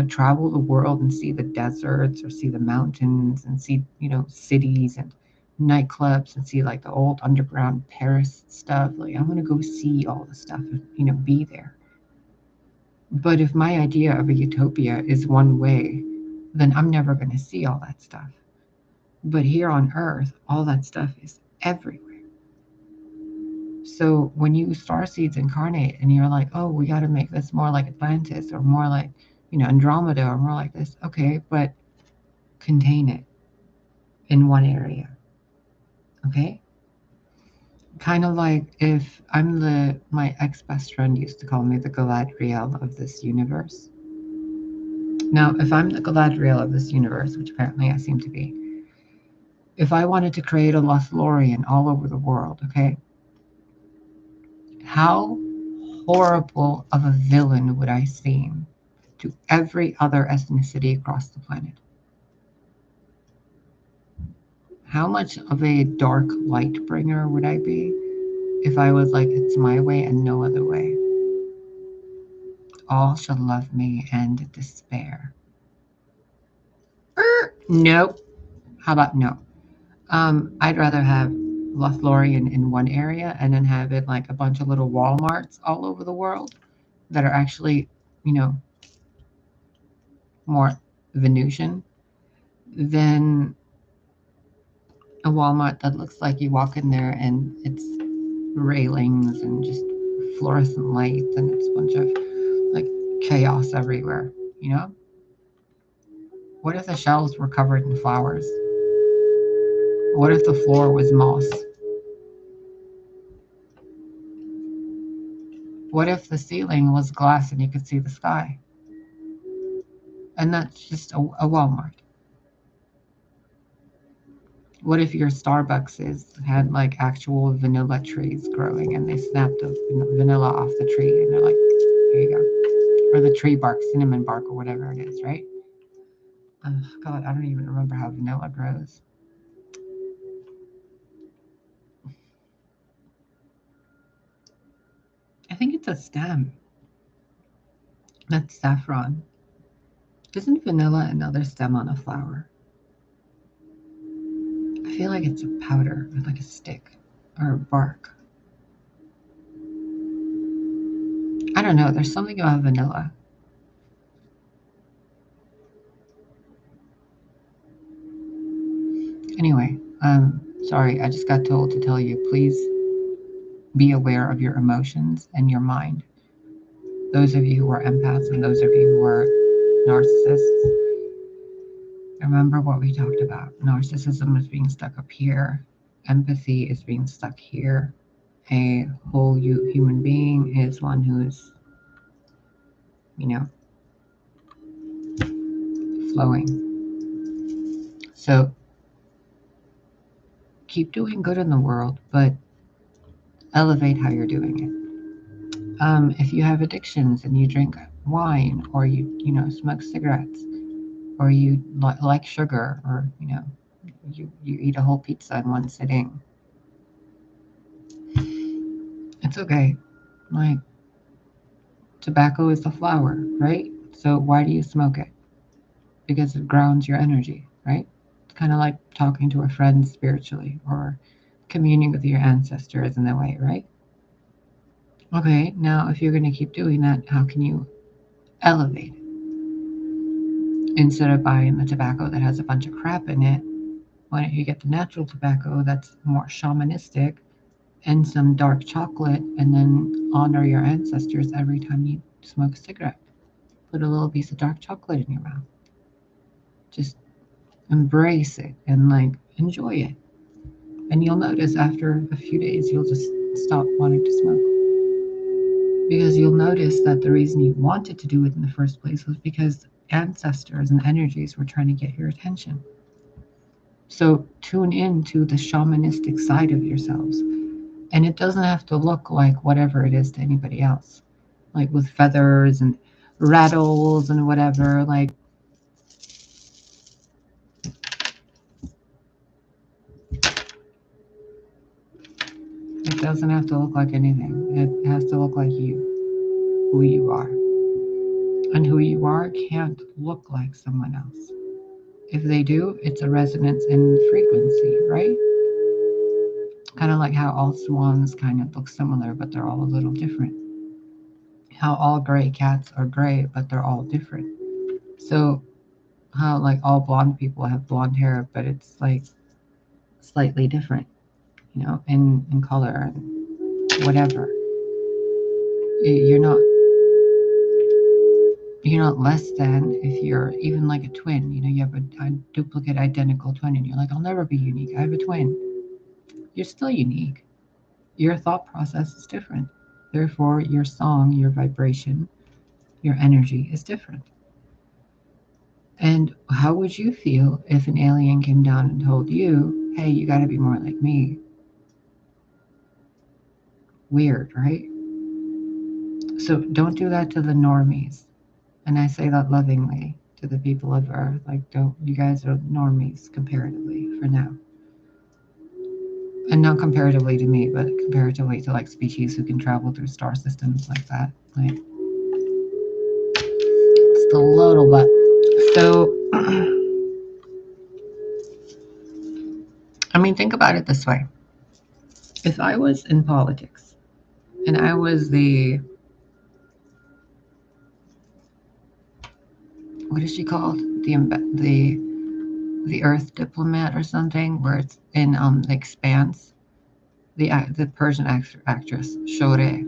travel the world and see the deserts or see the mountains and see, cities and nightclubs and see like the old underground Paris stuff. Like I'm going to go see all the stuff and, be there. But if my idea of a utopia is one way, then I'm never going to see all that stuff. But here on Earth, all that stuff is everywhere. So when you starseeds incarnate and you're like, oh, we got to make this more like Atlantis or more like, Andromeda or more like this. Okay, but contain it in one area. Okay? Kind of like if my ex-best friend used to call me the Galadriel of this universe. Now, if I'm the Galadriel of this universe, which apparently I seem to be, if I wanted to create a Lothlorien all over the world, okay, how horrible of a villain would I seem to every other ethnicity across the planet? How much of a dark light bringer would I be if I was like, it's my way and no other way? All shall love me and despair. Nope. How about no? I'd rather have Lothlorien in one area and then have it like a bunch of little Walmarts all over the world that are actually, more Venusian than a Walmart that looks like you walk in there and it's railings and just fluorescent lights and it's a bunch of like chaos everywhere, you know? What if the shelves were covered in flowers? What if the floor was moss? What if the ceiling was glass and you could see the sky? And that's just a Walmart. What if your Starbucks had like actual vanilla trees growing and they snapped the vanilla off the tree and they're like, here you go. Or the tree bark, cinnamon bark or whatever it is, right? Oh, God, I don't even remember how vanilla grows. I think it's a stem. That's saffron. Isn't vanilla another stem on a flower? I feel like it's a powder, or like a stick, or a bark. I don't know. There's something about vanilla. Anyway, sorry, I just got told to tell you, please be aware of your emotions and your mind. Those of you who are empaths and those of you who are narcissists, remember what we talked about. Narcissism is being stuck up here. Empathy is being stuck here. A whole human being is one who's, you know, flowing. So keep doing good in the world, but elevate how you're doing it. If you have addictions and you drink wine or you know, smoke cigarettes or you like sugar or, you know, you eat a whole pizza in one sitting, it's okay. Like, tobacco is the flower, right? So why do you smoke it? Because it grounds your energy, right? It's kind of like talking to a friend spiritually or communing with your ancestors in a way, right? Okay, now if you're going to keep doing that, how can you elevate it? Instead of buying the tobacco that has a bunch of crap in it, why don't you get the natural tobacco that's more shamanistic and some dark chocolate and then honor your ancestors every time you smoke a cigarette? Put a little piece of dark chocolate in your mouth. Just embrace it and like enjoy it. And you'll notice after a few days, you'll just stop wanting to smoke. Because you'll notice that the reason you wanted to do it in the first place was because ancestors and energies were trying to get your attention. So tune in to the shamanistic side of yourselves. And it doesn't have to look like whatever it is to anybody else, like with feathers and rattles and whatever. Like, it doesn't have to look like anything. It has to look like you, who you are. And who you are can't look like someone else. If they do, it's a resonance in frequency, right? Kind of like how all swans kind of look similar, but they're all a little different. How all gray cats are gray, but they're all different. So how like all blonde people have blonde hair, but it's like slightly different, you know, in color and whatever. You're not less than if you're even like a twin. You know, you have a duplicate identical twin and you're like, I'll never be unique. I have a twin. You're still unique. Your thought process is different. Therefore, your song, your vibration, your energy is different. And how would you feel if an alien came down and told you, hey, you got to be more like me? Weird, right? So don't do that to the normies. And I say that lovingly to the people of Earth. Like, don't, you guys are normies comparatively for now. And not comparatively to me, but comparatively to like species who can travel through star systems like that. Like, just a little bit. So, I mean, think about it this way. If I was in politics and I was the what is she called? The Earth Diplomat or something, where it's in The Expanse. The Persian actress Shore,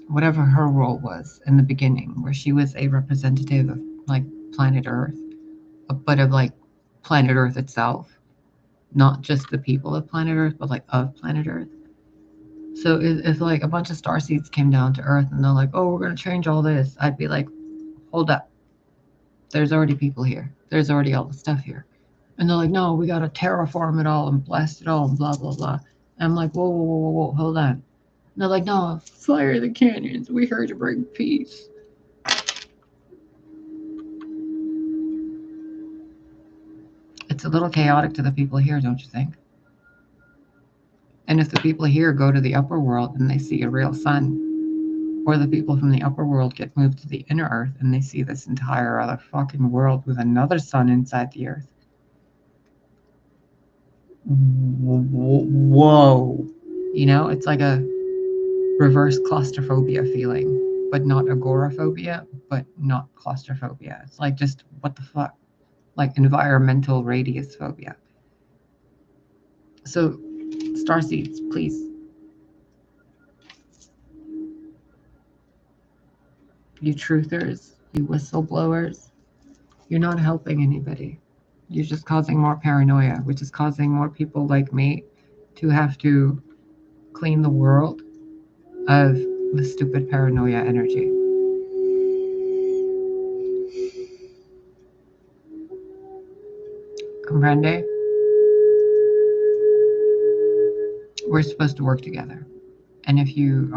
whatever her role was in the beginning, where she was a representative of like planet Earth, but of like planet Earth itself, not just the people of planet Earth, but like of planet Earth. So if like a bunch of starseeds came down to Earth and they're like, oh, we're going to change all this, I'd be like, hold up. There's already people here. There's already all the stuff here. And they're like, no, we got to terraform it all and blast it all and blah, blah, blah. And I'm like, whoa, hold on. And they're like, no, fire the canyons. We're here to bring peace. It's a little chaotic to the people here, don't you think? And if the people here go to the upper world and they see a real sun, or the people from the upper world get moved to the inner earth and they see this entire other fucking world with another sun inside the earth. Whoa. You know, it's like a reverse claustrophobia feeling, but not agoraphobia, but not claustrophobia. It's like just, what the fuck? Like environmental radius phobia. So, starseeds, please. You truthers, you whistleblowers, you're not helping anybody. You're just causing more paranoia, which is causing more people like me to have to clean the world of the stupid paranoia energy. Comprende? We're supposed to work together. And if you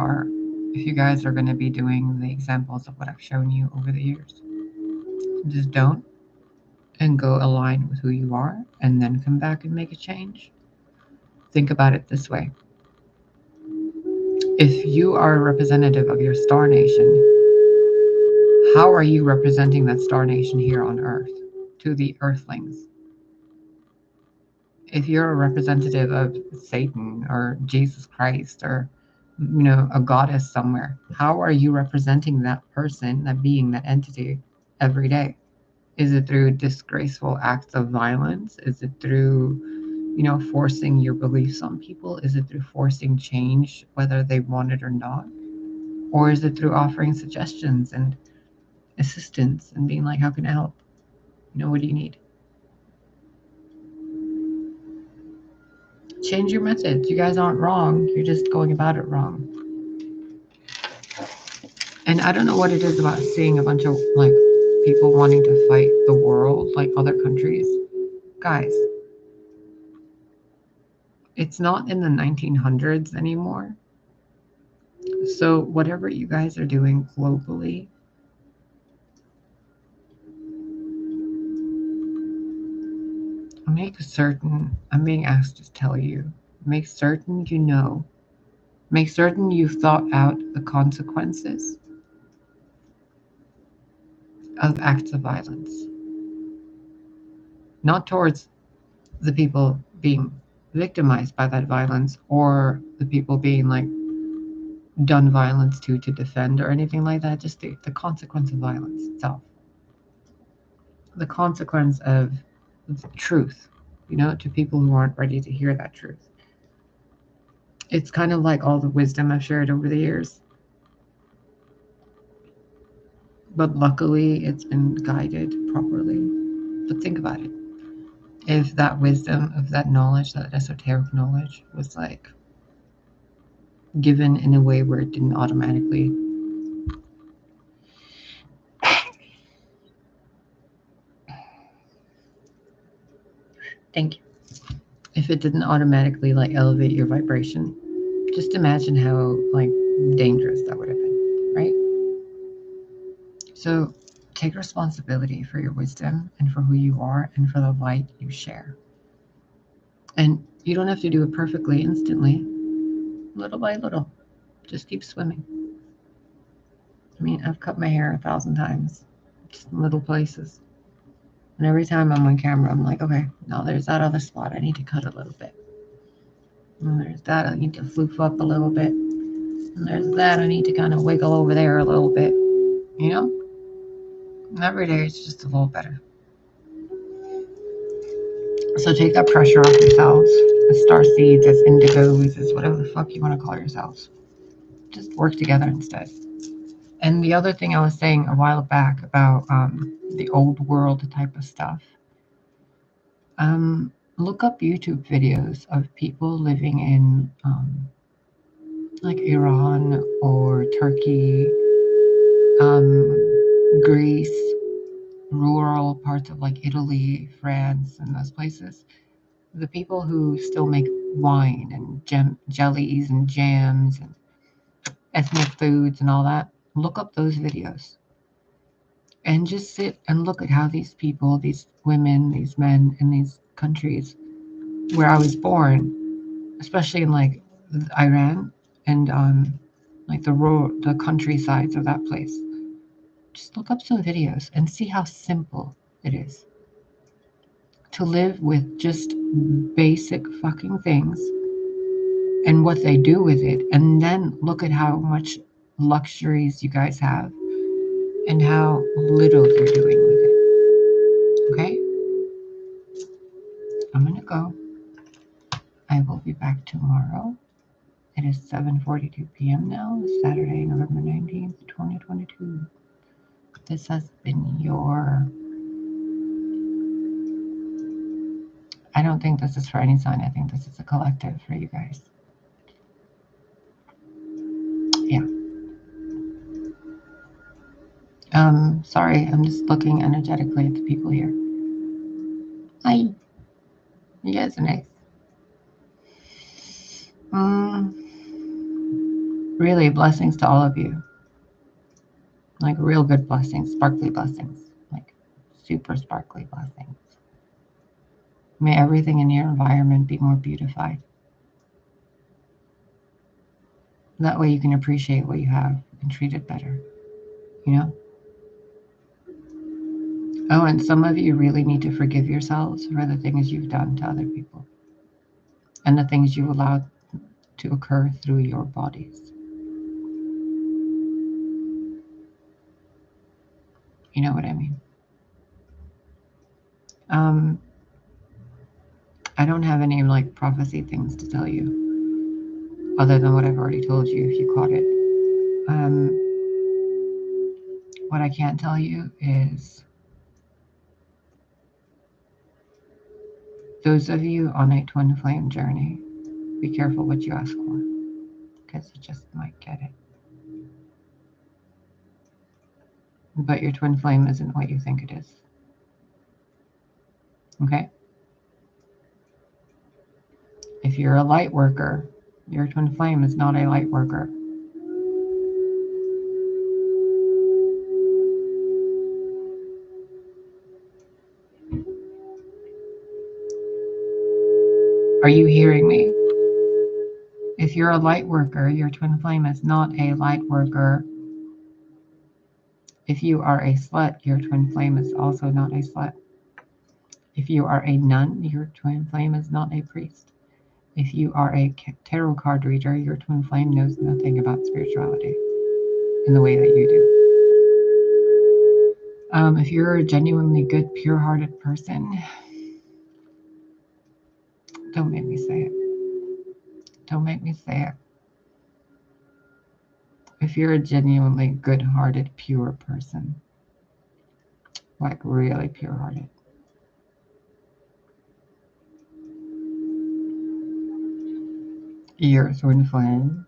guys are going to be doing the examples of what I've shown you over the years, just don't, and go align with who you are, and then come back and make a change. Think about it this way. If you are a representative of your star nation, how are you representing that star nation here on Earth to the Earthlings? If you're a representative of Satan or Jesus Christ or, you know, a goddess somewhere, how are you representing that person, that being, that entity every day? Is it through disgraceful acts of violence? Is it through, you know, forcing your beliefs on people? Is it through forcing change, whether they want it or not? Or is it through offering suggestions and assistance and being like, how can I help? You know, what do you need? Change your methods. You guys aren't wrong. You're just going about it wrong. And I don't know what it is about seeing a bunch of like people wanting to fight the world, like other countries. Guys, it's not in the 1900s anymore. So whatever you guys are doing globally, make certain, I'm being asked to tell you, make certain you know, make certain you've thought out the consequences of acts of violence. Not towards the people being victimized by that violence or the people being like done violence to defend or anything like that, just the consequence of violence itself. The consequence of the truth, you know, to people who aren't ready to hear that truth. It's kind of like all the wisdom I've shared over the years. But luckily, it's been guided properly. But think about it. If that wisdom, if that knowledge, that esoteric knowledge was like given in a way where it didn't automatically thank you. If it didn't automatically like elevate your vibration, just imagine how like dangerous that would have been, right? So take responsibility for your wisdom and for who you are and for the light you share. And you don't have to do it perfectly instantly, little by little. Just keep swimming. I mean, I've cut my hair 1,000 times, just in little places. And every time I'm on camera, I'm like, okay, now there's that other spot. I need to cut a little bit. And there's that. I need to floof up a little bit. And there's that. I need to kind of wiggle over there a little bit. You know? And every day it's just a little better. So take that pressure off yourselves, as starseeds, as indigos, as whatever the fuck you want to call yourselves. Just work together instead. And the other thing I was saying a while back about the old world type of stuff, look up YouTube videos of people living in like Iran or Turkey, Greece, rural parts of like Italy, France, and those places. The people who still make wine and jellies and jams and ethnic foods and all that, look up those videos and just sit and look at how these people, these women, these men in these countries where I was born, especially in like Iran and like the countrysides of that place. Just look up some videos and see how simple it is to live with just basic fucking things and what they do with it, and then look at how much luxuries you guys have and how little you're doing with it. Okay? I'm gonna go. I will be back tomorrow. It is 7:42 p.m. now, Saturday, November 19th, 2022. This has been your... I don't think this is for any sign. I think this is a collective for you guys. Yeah. Sorry, I'm just looking energetically at the people here. Hi. You guys are nice. Really, blessings to all of you. Like real good blessings, sparkly blessings. Like super sparkly blessings. May everything in your environment be more beautified. That way you can appreciate what you have and treat it better. You know? Oh, and some of you really need to forgive yourselves for the things you've done to other people and the things you allowed to occur through your bodies. You know what I mean? I don't have any like prophecy things to tell you other than what I've already told you if you caught it. What I can't tell you is those of you on a twin flame journey, be careful what you ask for because you just might get it. But your twin flame isn't what you think it is. Okay? If you're a light worker, your twin flame is not a light worker. Are you hearing me? If you're a light worker, your twin flame is not a light worker. If you are a slut, your twin flame is also not a slut. If you are a nun, your twin flame is not a priest. If you are a tarot card reader, your twin flame knows nothing about spirituality in the way that you do. If you're a genuinely good, pure-hearted person, don't make me say it. Don't make me say it. If you're a genuinely good-hearted, pure person, like really pure-hearted, your twin flame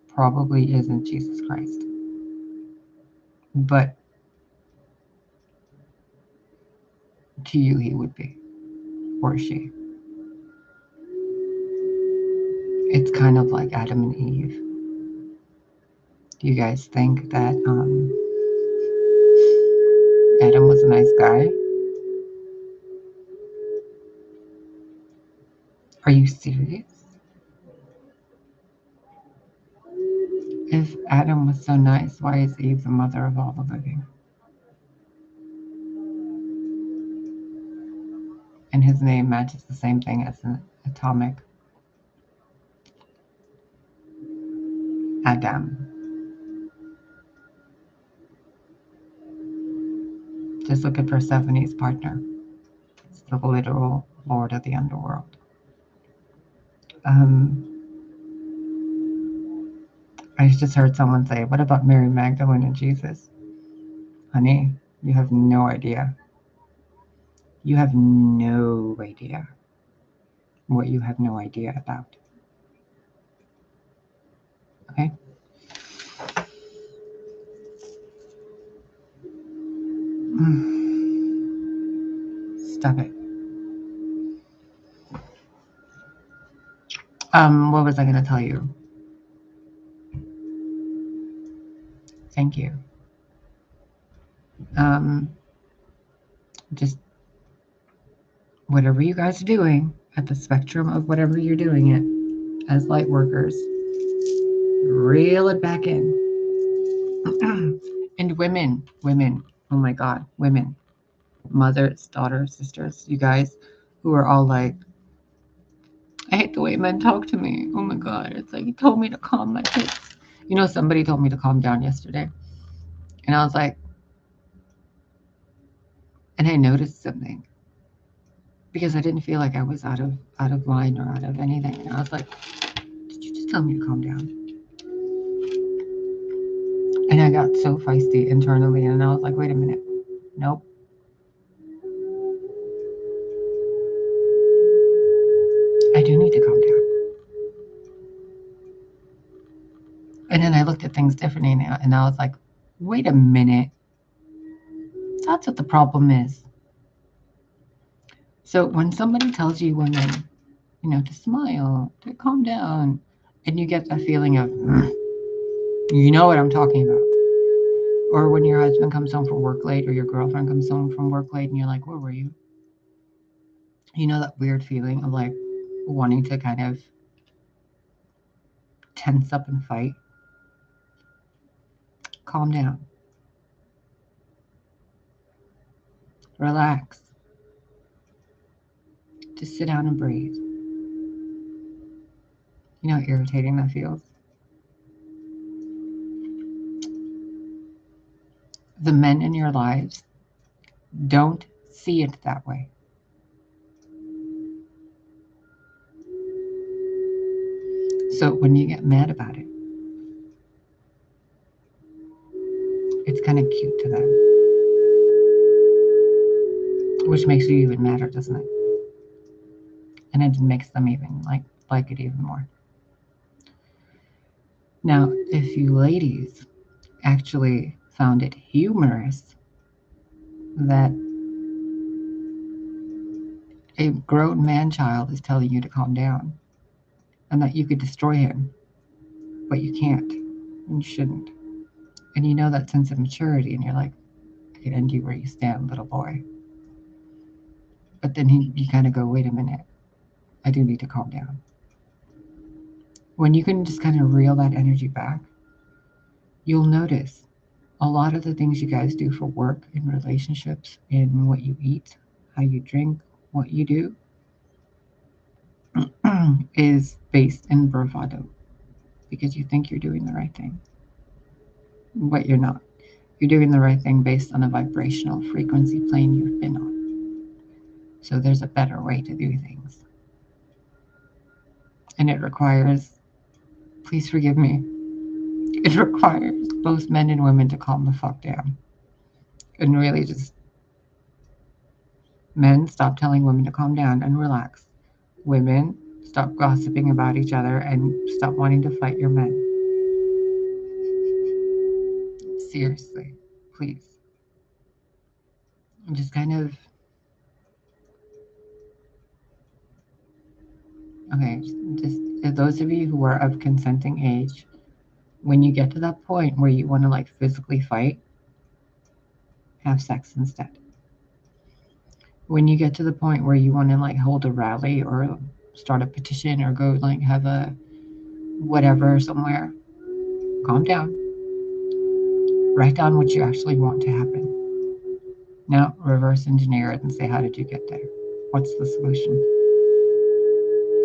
probably isn't Jesus Christ. But to you, he would be, or she. It's kind of like Adam and Eve. Do you guys think that Adam was a nice guy? Are you serious? If Adam was so nice, why is Eve the mother of all the living? And his name matches the same thing as an atomic Adam. Just look at Persephone's partner. It's the literal lord of the underworld. I just heard someone say, what about Mary Magdalene and Jesus? Honey, you have no idea. You have no idea what you have no idea about. Okay? Stop it. What was I going to tell you? Thank you. Just whatever you guys are doing at the spectrum of whatever you're doing it as light workers, reel it back in. And women, oh my God, women, mothers, daughters, sisters, you guys who are all like, I hate the way men talk to me. Oh my God, it's like he told me to calm my tits. You know, somebody told me to calm down yesterday. And I was like, and I noticed something because I didn't feel like I was out of line or out of anything. And I was like, did you just tell me to calm down? And I got so feisty internally, and I was like, wait a minute. Nope. I do need to calm down. And then I looked at things differently now, and I was like, wait a minute. That's what the problem is. So when somebody tells you women, you know, to smile, to calm down, and you get that feeling of, you know what I'm talking about. Or when your husband comes home from work late, or your girlfriend comes home from work late, and you're like, where were you? You know that weird feeling of like wanting to kind of tense up and fight? Calm down. Relax. Just sit down and breathe. You know how irritating that feels? The men in your lives don't see it that way. So when you get mad about it, it's kind of cute to them. Which makes you even madder, doesn't it? And it makes them even like it even more. Now, if you ladies actually found it humorous that a grown man-child is telling you to calm down and that you could destroy him, but you can't and you shouldn't. And you know that sense of maturity, and you're like, I can end you where you stand, little boy. But then you kind of go, wait a minute, I do need to calm down. When you can just kind of reel that energy back, you'll notice a lot of the things you guys do for work, in relationships, in what you eat, how you drink, what you do, is based in bravado because you think you're doing the right thing, but you're not. You're doing the right thing based on a vibrational frequency plane you've been on. So there's a better way to do things. And it requires, please forgive me, it requires both men and women to calm the fuck down. And really just, men, stop telling women to calm down and relax. Women, stop gossiping about each other and stop wanting to fight your men. Seriously, please. Just kind of, okay, just those of you who are of consenting age, when you get to that point where you want to like physically fight, have sex instead. When you get to the point where you want to like hold a rally or start a petition or go like have a whatever somewhere, calm down. Write down what you actually want to happen. Now reverse engineer it and say, how did you get there? What's the solution?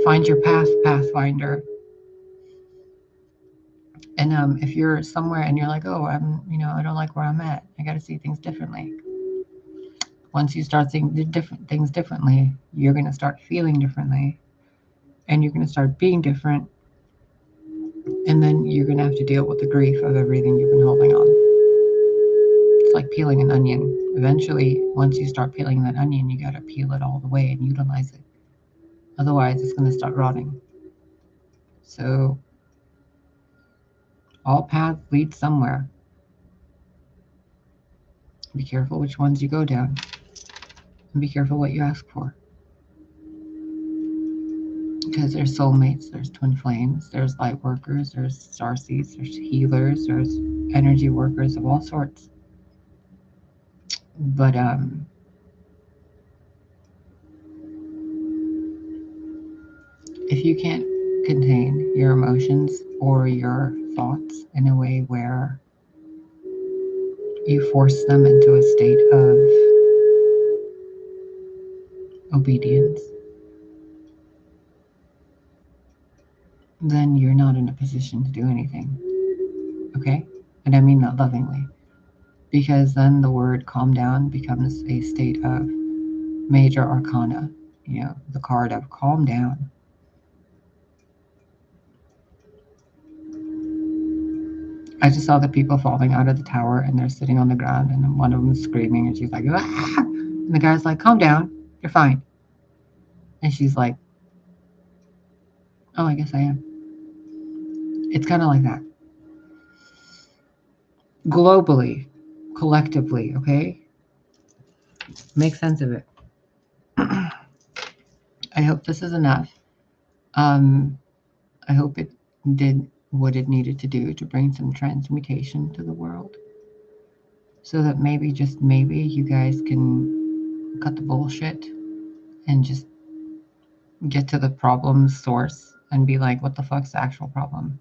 Find your path, Pathfinder. And if you're somewhere and you're like, oh, I don't like where I'm at, I got to see things differently. Once you start seeing the different things differently, you're going to start feeling differently, and you're going to start being different, and then you're going to have to deal with the grief of everything you've been holding on. It's like peeling an onion. Eventually, once you start peeling that onion, you got to peel it all the way and utilize it. Otherwise, it's going to start rotting. So, all paths lead somewhere. Be careful which ones you go down. And be careful what you ask for. Because there's soulmates, there's twin flames, there's light workers, there's starseeds, there's healers, there's energy workers of all sorts. But if you can't contain your emotions or your thoughts in a way where you force them into a state of obedience, then you're not in a position to do anything. Okay? And I mean that lovingly. Because then the word calm down becomes a state of major arcana. You know, the card of calm down. I just saw the people falling out of the tower and they're sitting on the ground and one of them's screaming and she's like, ah! And the guy's like, calm down, you're fine. And she's like, oh, I guess I am. It's kind of like that. Globally, collectively, okay? Make sense of it. I hope this is enough. I hope it did what it needed to do to bring some transmutation to the world. So that maybe, just maybe, you guys can cut the bullshit and just get to the problem's source and be like, what the fuck's the actual problem?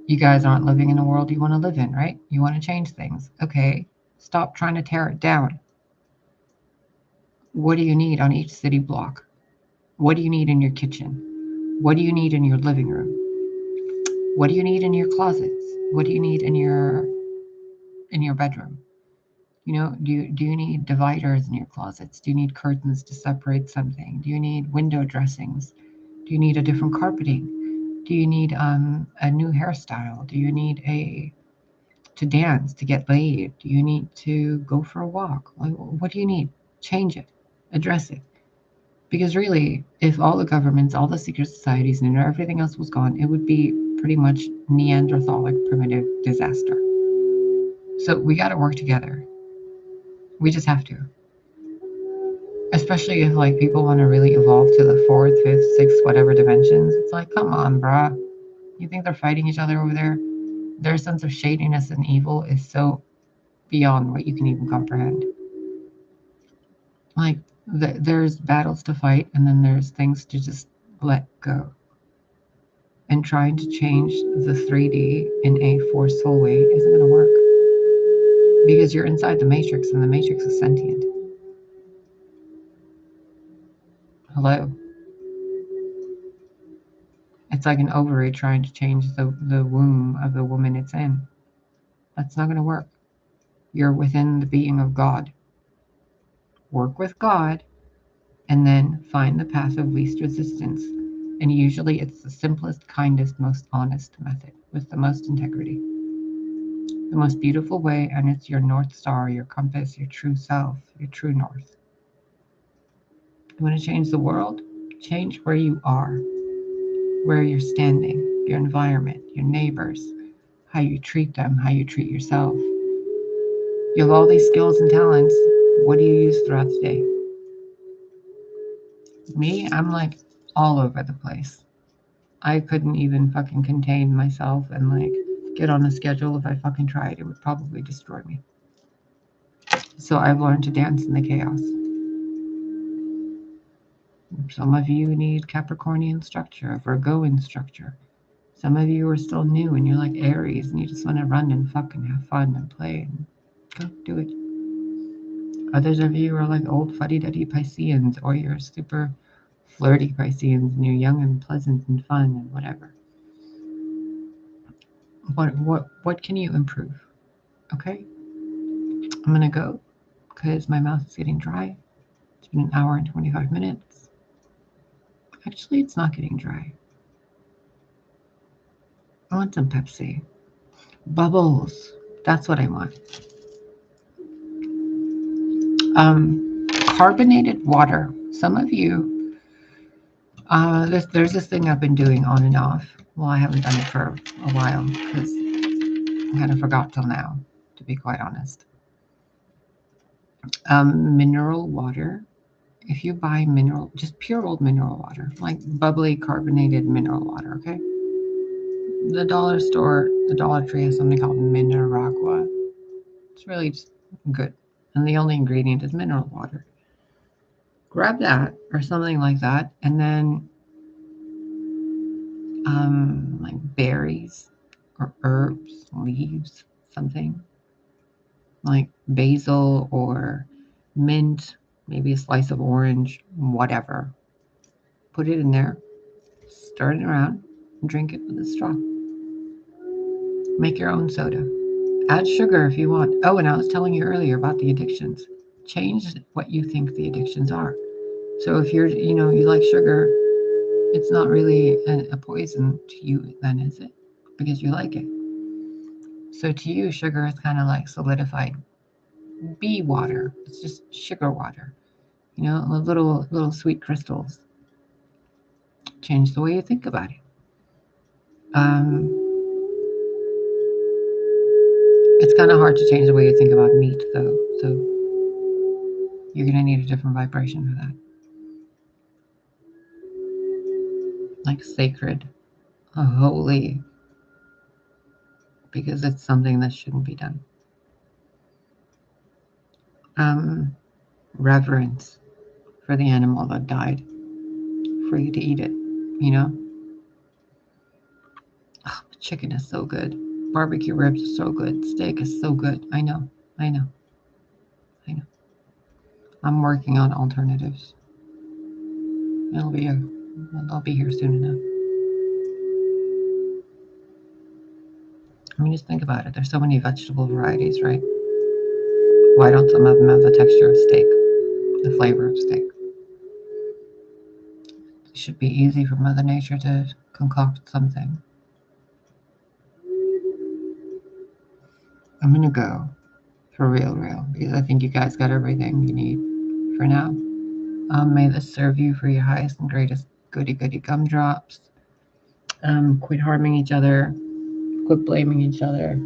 You guys aren't living in a world you want to live in, right? You want to change things. Okay, stop trying to tear it down. What do you need on each city block? What do you need in your kitchen? What do you need in your living room? What do you need in your closets? What do you need in your bedroom? You know, do you need dividers in your closets? Do you need curtains to separate something? Do you need window dressings? Do you need a different carpeting? Do you need a new hairstyle? Do you need to dance, to get laid? Do you need to go for a walk? What do you need? Change it, address it. Because really, if all the governments, all the secret societies, and everything else was gone, it would be pretty much Neanderthalic primitive disaster. So we got to work together. We just have to. Especially if like people want to really evolve to the 4th, 5th, 6th, whatever dimensions. It's like, come on, bruh. You think they're fighting each other over there? Their sense of shadiness and evil is so beyond what you can even comprehend. Like, there's battles to fight, and then there's things to just let go. And trying to change the 3D in a forceful way isn't going to work. Because you're inside the Matrix, and the Matrix is sentient. Hello? It's like an ovary trying to change the womb of the woman it's in. That's not going to work. You're within the being of God. Work with God, and then find the path of least resistance. And usually it's the simplest, kindest, most honest method with the most integrity. The most beautiful way, and it's your North Star, your compass, your true self, your true north. You want to change the world? Change where you are, where you're standing, your environment, your neighbors, how you treat them, how you treat yourself. You have all these skills and talents. What do you use throughout the day? Me, I'm like all over the place. I couldn't even fucking contain myself and like get on a schedule. If I fucking tried, it would probably destroy me. So I've learned to dance in the chaos. Some of you need Capricornian structure, Virgoan structure. Some of you are still new and you're like Aries and you just want to run and fucking have fun and play and go do it. Others of you are like old fuddy-duddy Pisceans, or you're super flirty Pisceans and you're young and pleasant and fun and whatever. What can you improve? Okay? I'm gonna go. because my mouth is getting dry. It's been an hour and 25 minutes. Actually, it's not getting dry. I want some Pepsi. Bubbles. That's what I want. Carbonated water. Some of you, there's this thing I've been doing on and off. Well, I haven't done it for a while because I kind of forgot till now, to be quite honest. Mineral water. If you buy just pure old mineral water, like bubbly carbonated mineral water, okay? The dollar store, the Dollar Tree has something called Mineragua. It's really just good. And the only ingredient is mineral water. Grab that or something like that, and then like berries or herbs, leaves, something like basil or mint, maybe a slice of orange, whatever. Put it in there, stir it around, and drink it with a straw. Make your own soda. Add sugar if you want. Oh, and I was telling you earlier about the addictions. Change what you think the addictions are. So if you're, you like sugar, it's not really a poison to you then, is it? Because you like it. So to you, sugar is kind of like solidified bee water. It's just sugar water. Little sweet crystals. Change the way you think about it. It's kind of hard to change the way you think about meat, though. So you're going to need a different vibration for that. Like sacred, holy, because it's something that shouldn't be done. Reverence for the animal that died, for you to eat it, Oh, chicken is so good. Barbecue ribs are so good. Steak is so good. I know. I'm working on alternatives. They'll be here soon enough. I mean, just think about it. There's so many vegetable varieties, right? Why don't some of them have the texture of steak, the flavor of steak? It should be easy for Mother Nature to concoct something. I'm gonna go for real, because I think you guys got everything you need for now. May this serve you for your highest and greatest goody gumdrops. Quit harming each other. Quit blaming each other.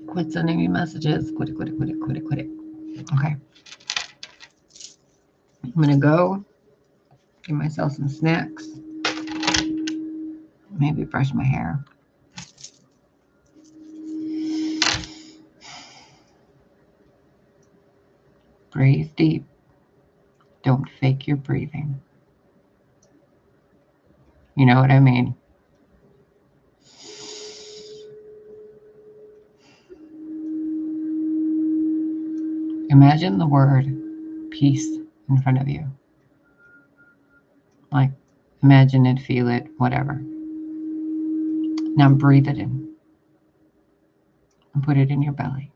Quit sending me messages. Quit it. Okay. I'm gonna go get myself some snacks. Maybe brush my hair. Breathe deep. Don't fake your breathing. You know what I mean? Imagine the word peace in front of you. Like, imagine it, feel it, whatever. Now breathe it in and put it in your belly.